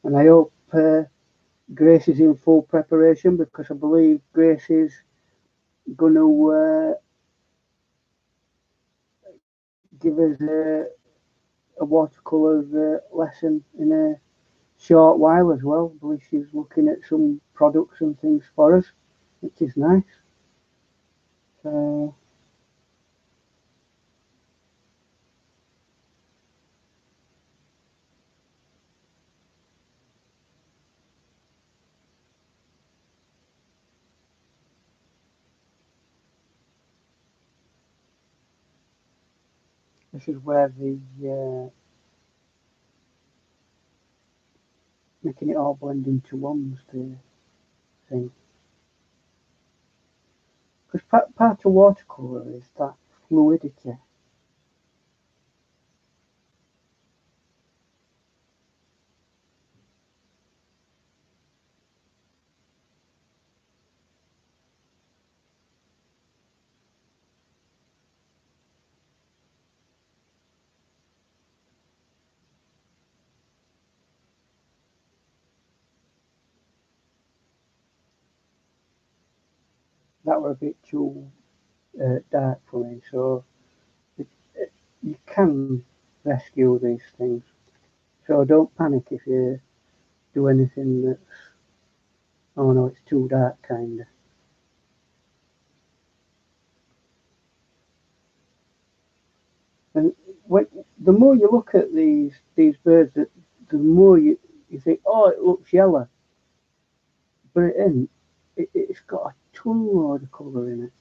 [SPEAKER 1] and I hope Grace is in full preparation because I believe Grace is going to give us a watercolour lesson in a short while as well. I believe she's looking at some products and things for us, which is nice. So, this is where the making it all blend into one's the thing. Because part of watercolour is that fluidity. That were a bit too dark for me, so you can rescue these things. So don't panic if you do anything that's, oh no, it's too dark, kind of. And when, the more you look at these birds, the more you think, oh, it looks yellow, but it isn't. It's got a ton load of colour in it.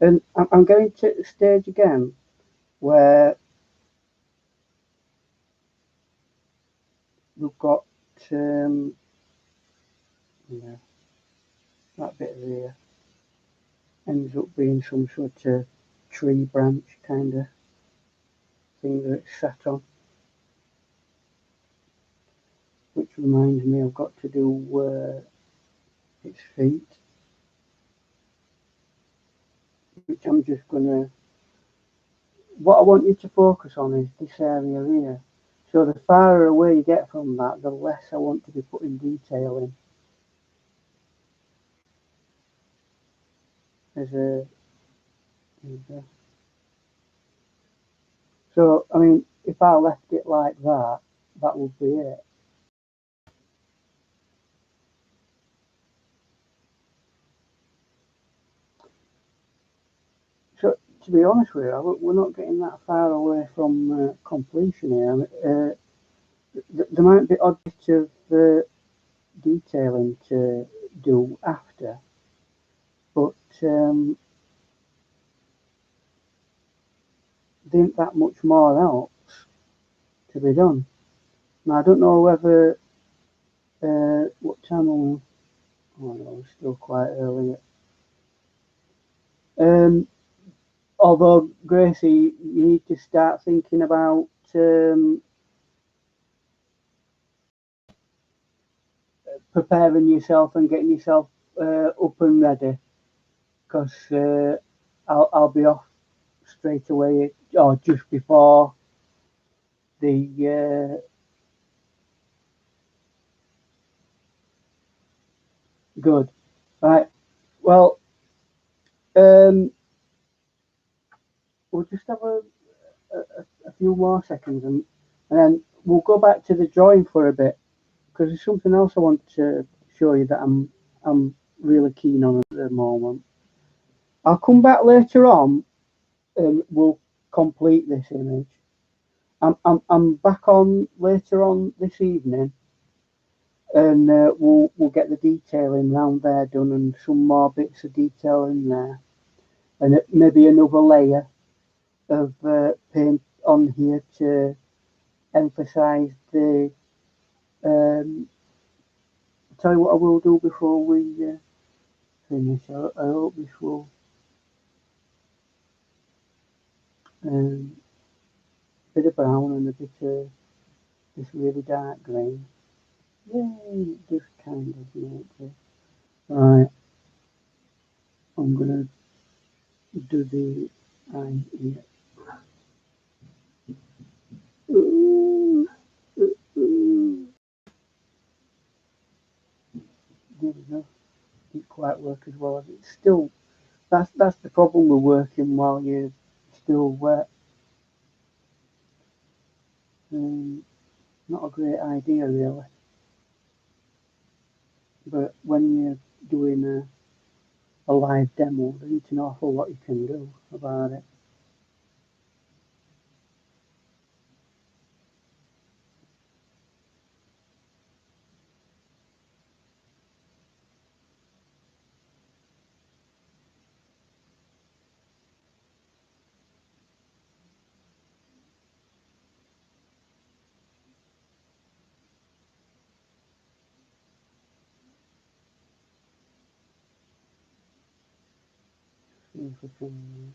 [SPEAKER 1] And I'm getting to the stage again where we've got yeah, that bit there ends up being some sort of tree branch kind of thing that it's sat on. Which reminds me, I've got to do its feet, which I'm just gonna. What I want you to focus on is this area here. So the farther away you get from that, the less I want to be putting detail in. So, I mean, if I left it like that, that would be it. So, to be honest with you, we're not getting that far away from completion here. I mean, there might be odd bits of detailing to do after, but there ain't that much more else to be done. Now, I don't know whether what time are we? Oh no, it's still quite early. Although Gracie, you need to start thinking about preparing yourself and getting yourself up and ready, because I'll be off straight away or just before the good. Right. Well, we'll just have a few more seconds, and then we'll go back to the drawing for a bit, because there's something else I want to show you that I'm really keen on at the moment. I'll come back later on and we'll complete this image. I'm back on later on this evening, and we'll get the detailing round there done and some more bits of detail in there, and maybe another layer of paint on here to emphasise the. I'll tell you what I will do before we finish. I hope this will. Bit of brown and a bit of this really dark green. Yay, it just kind of make it. Right, I'm gonna do the eye here. Ooh, there we go. Didn't quite work as well as it's still. That's the problem with working while you're still wet. Not a great idea really, but when you're doing a live demo, there isn't an awful lot you can do about it. See if we can.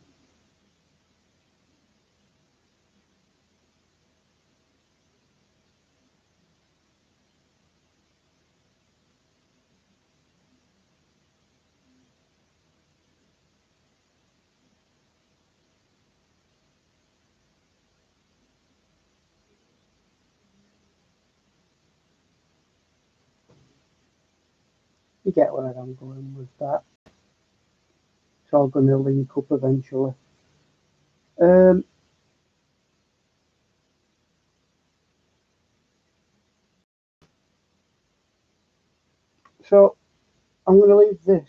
[SPEAKER 1] You get where I'm going with that. It's all going to link up eventually. Um, so I'm going to leave this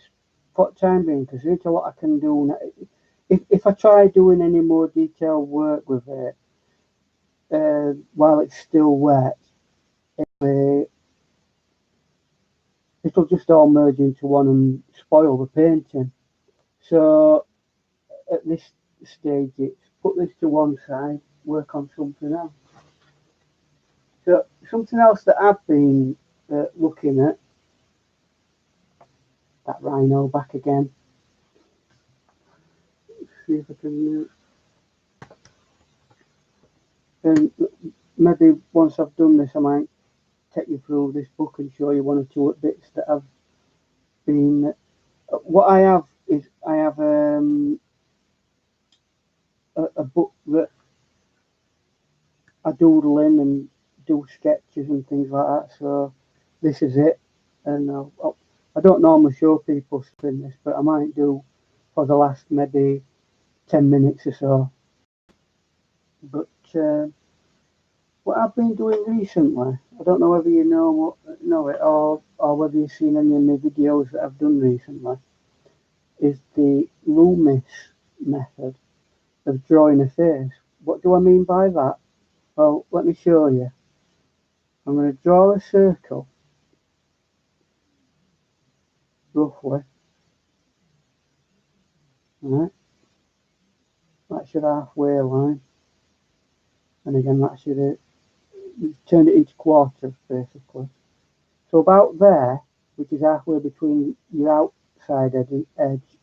[SPEAKER 1] for the time being because there's a lot I can do now. If I try doing any more detailed work with it while it's still wet, it'll just all merge into one and spoil the painting. So at this stage, it's put this to one side, work on something else. So something else that I've been looking at, that rhino back again. see if I can. And maybe once I've done this, I might take you through this book and show you one or two bits that I've been. What I have is I have a book that I doodle in and do sketches and things like that. So this is it, and I don't normally show people in this, but I might do for the last maybe 10 minutes or so. But what I've been doing recently, I don't know whether you know it or whether you've seen any of my videos that I've done recently, is the Loomis method of drawing a face. What do I mean by that? Well, let me show you. I'm going to draw a circle, roughly. Right? That's your halfway line. And again, that's your, turn it into quarters, basically. So about there, which is halfway between your outside edge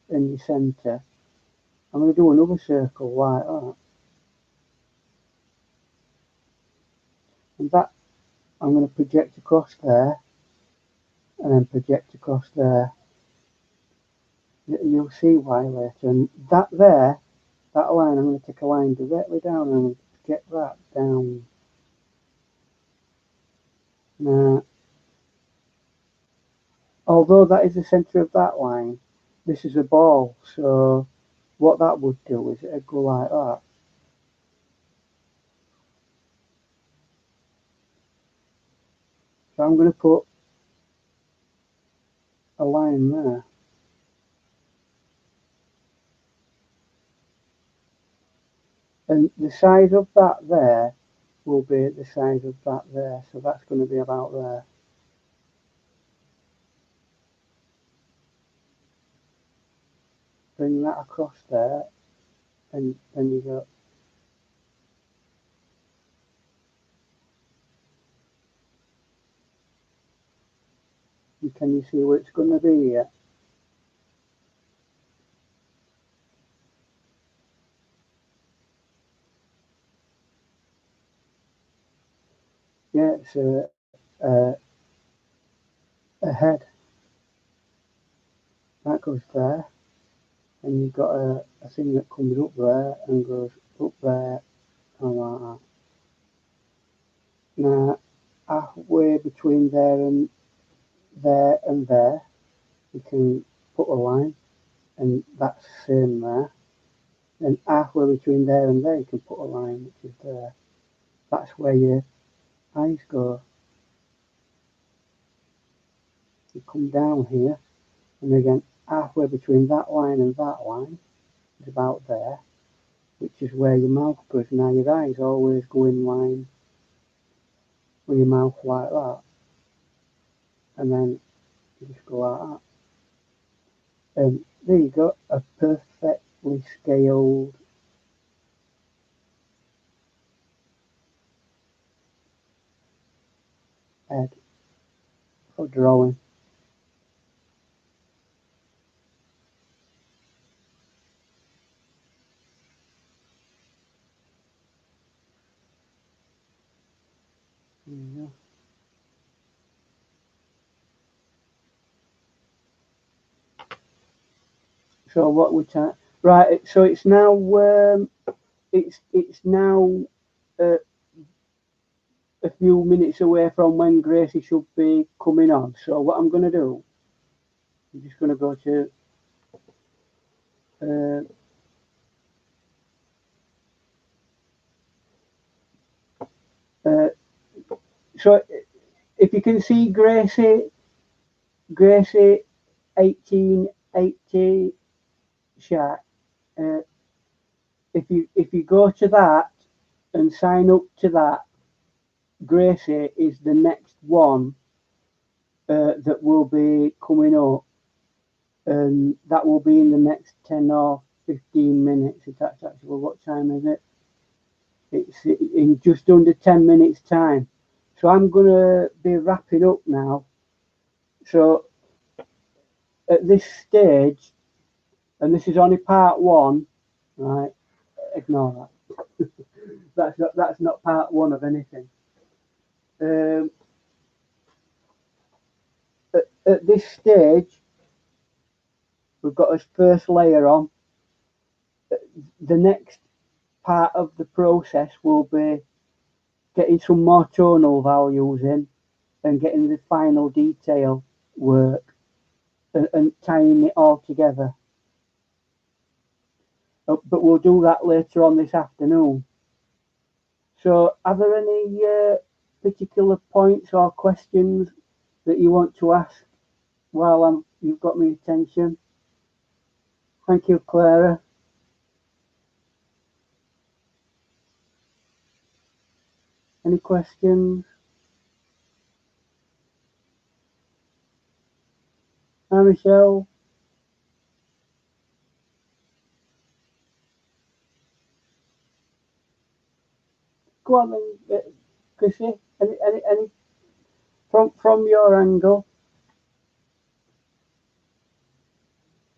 [SPEAKER 1] and your centre, I'm going to do another circle like that. And that I'm going to project across there, and then project across there. You'll see why later. And that there, that line, I'm going to take a line directly down and get that down. Now, although that is the centre of that line, this is a ball, so what that would do is it'd go like that. So I'm going to put a line there. And the size of that there will be the size of that there, so that's going to be about there. Bring that across there, and then you go. And can you see where it's going to be here? Yeah, it's a head. That goes there, and you've got a thing that comes up there and goes up there, and like that. Now, halfway between there and there, you can put a line, and that's the same there. And halfway between there and there, you can put a line, which is there. That's where your eyes go. You come down here, and again, halfway between that line and that line is about there, which is where your mouth goes. Now, your eyes always go in line with your mouth like that, and then you just go like that. And there you go, a perfectly scaled head for drawing. Yeah. So what we time? Right. So it's now it's now uh, a few minutes away from when Gracie should be coming on. So what I'm going to do, I'm just going to go to uh, uh, so if you can see Gracie 1880 chat, if you go to that and sign up to that, Gracie is the next one that will be coming up, and that will be in the next 10 or 15 minutes. If that's actually, what time is it? It's in just under 10 minutes time. So I'm going to be wrapping up now. So at this stage, and this is only part one right? Ignore that. That's not part one of anything. Um, at this stage, we've got this first layer on. The next part of the process will be getting some more tonal values in and getting the final detail work and tying it all together. But we'll do that later on this afternoon. So, are there any particular points or questions that you want to ask while you've got my attention? Thank you, Clara. Any questions? Hi, Michelle. Go on then, Chrissy. Any from your angle?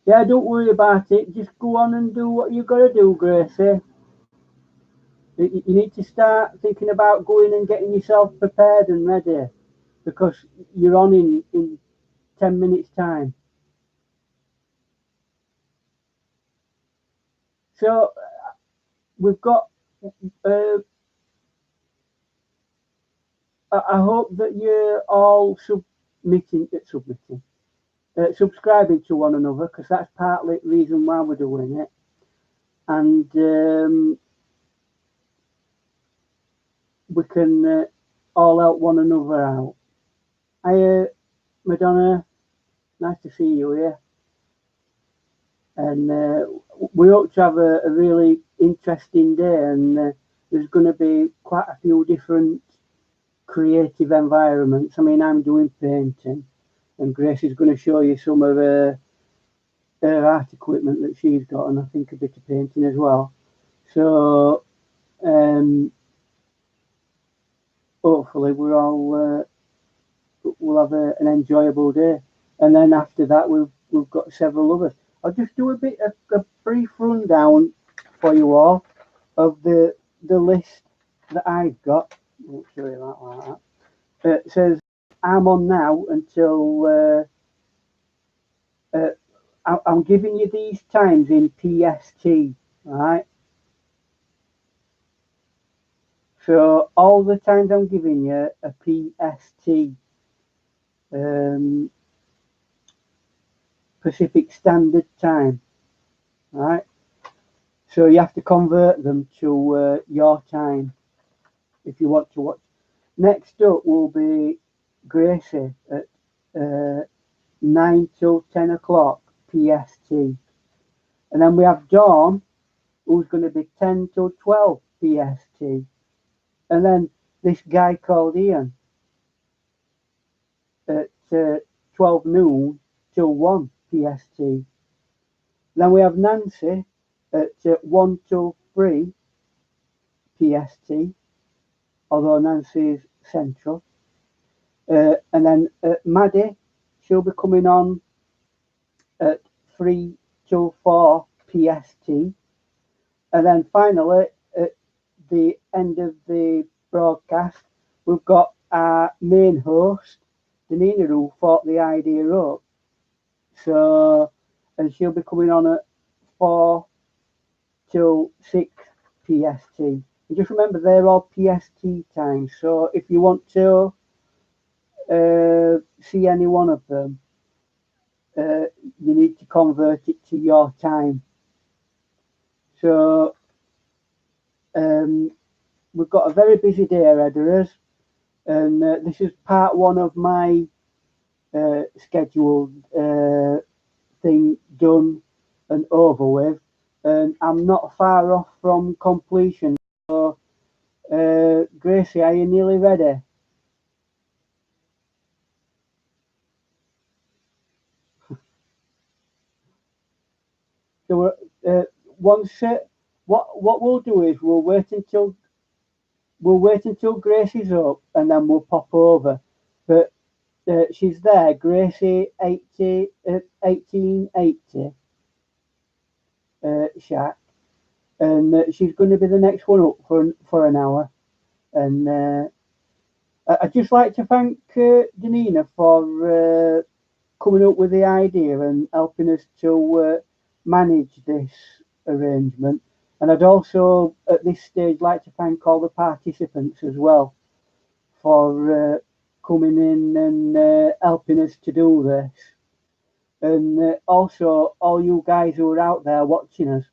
[SPEAKER 1] Yeah, don't worry about it. Just go on and do what you've got to do, Gracie. You need to start thinking about going and getting yourself prepared and ready because you're on in 10 minutes' time. So we've got, uh, I hope that you're all subscribing to one another because that's partly the reason why we're doing it. And we can all help one another out. Hi, Madonna, nice to see you here. And we hope to have a really interesting day. And there's going to be quite a few different creative environments. I mean, I'm doing painting, and Grace is going to show you some of her art equipment that she's got, and I think a bit of painting as well. So hopefully we'll have an enjoyable day. And then after that, we've got several others. I'll just do a brief rundown for you all of the list that I've got. I'll show you that like that. It says I'm on now until I'm giving you these times in PST, right? So all the times I'm giving you are PST, Pacific Standard Time, right? So you have to convert them to your time if you want to watch. Next up will be Gracie at 9 till 10 o'clock PST. And then we have Dawn, who's going to be 10 till 12 PST. And then this guy called Ian at 12 noon till 1 PST. Then we have Nancy at 1 till 3 PST, although Nancy is central. And then Maddie, she'll be coming on at 3 till 4 PST. And then finally, at the end of the broadcast, we've got our main host, Danina, who thought the idea up. So, and she'll be coming on at 4 till 6 PST. And just remember, they're all PST times. So if you want to see any one of them, you need to convert it to your time. So we've got a very busy day ahead of us, and this is part one of my scheduled thing done and over with, and I'm not far off from completion. So, Gracie, are you nearly ready? So, once what we'll do is we'll wait until Gracie's up, and then we'll pop over. But she's there, Gracie 1880 Shack. and she's going to be the next one up for an hour. And I'd just like to thank Danina for coming up with the idea and helping us to manage this arrangement. And I'd also, at this stage, like to thank all the participants as well for coming in and helping us to do this. And also, all you guys who are out there watching us,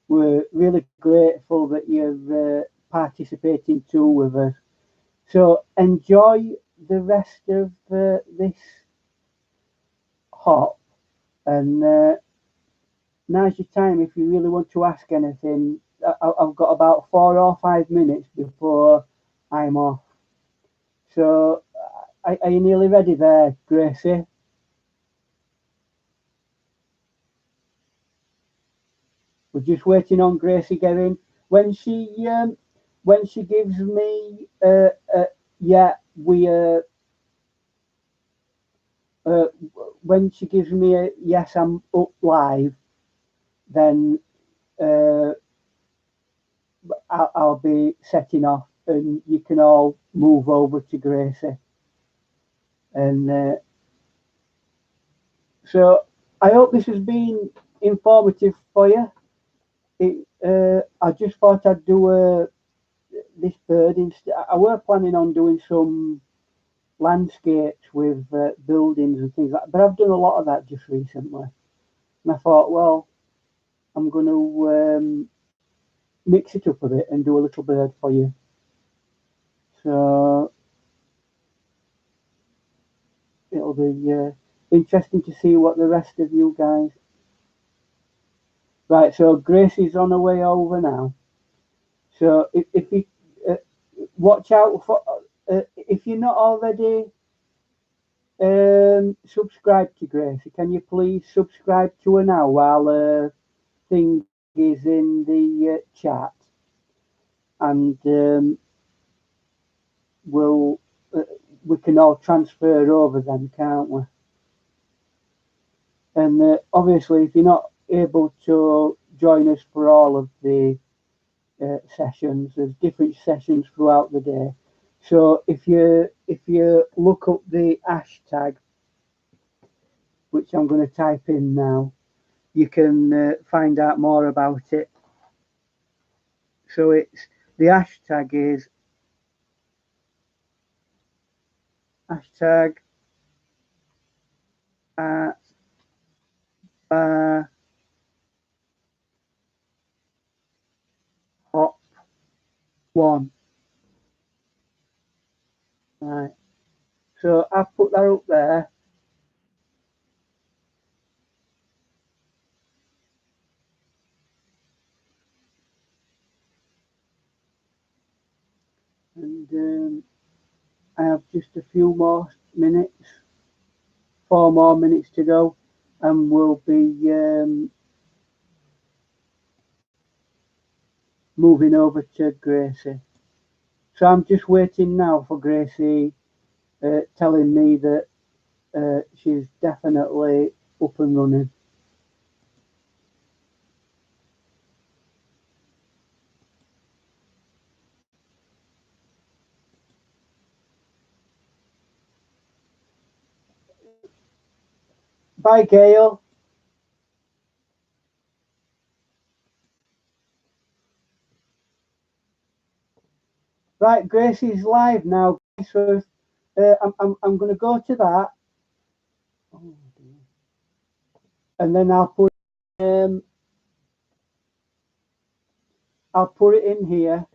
[SPEAKER 1] we're really grateful that you're participating too with us. So enjoy the rest of this hop, and now's your time if you really want to ask anything. I've got about 4 or 5 minutes before I'm off. So are you nearly ready there, Gracie? We're just waiting on Gracie getting when she gives me yeah we uh, when she gives me a yes I'm up live, then uh, I'll be setting off and you can all move over to Gracie. And so I hope this has been informative for you. I just thought I'd do this bird instead. I were planning on doing some landscapes with buildings and things like that, but I've done a lot of that just recently. And I thought, well, I'm going to mix it up a bit and do a little bird for you. So it'll be interesting to see what the rest of you guys. Right, so Gracie's on her way over now. So if you watch out for if you're not already subscribed to Gracie, can you please subscribe to her now while thing is in the chat, and we'll we can all transfer over then, can't we? And obviously, if you're not able to join us for all of the sessions, there's different sessions throughout the day. So if you look up the hashtag, which I'm going to type in now, you can find out more about it. So it's the hashtag is hashtag hop one. Right. So I've put that up there. And I have just a few more minutes, 4 more minutes to go, and we'll be moving over to Gracie. So I'm just waiting now for Gracie telling me that she's definitely up and running. Bye, Gail. Right, Gracie's live now. So I'm going to go to that. Oh, and then I'll put it in here.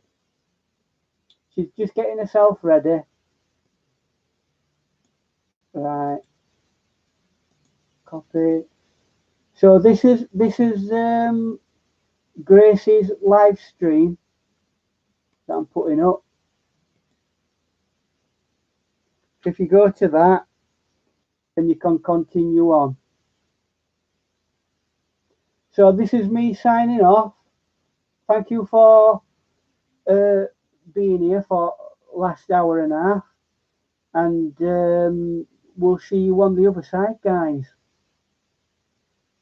[SPEAKER 1] She's just getting herself ready. Right. Copy. So this is Gracie's live stream that I'm putting up. So if you go to that, then you can continue on. So this is me signing off. Thank you for being here for last hour and a half, and we'll see you on the other side, guys.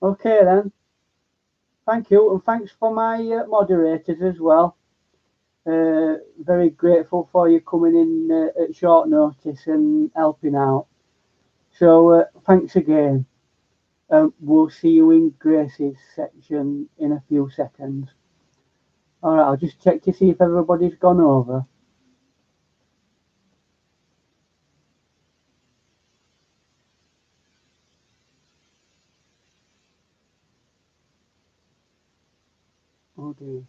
[SPEAKER 1] Okay then. Thank you, and thanks for my moderators as well. Very grateful for you coming in at short notice and helping out. So thanks again. We'll see you in Grace's section in a few seconds. All right, I'll just check to see if everybody's gone over. Oh dear.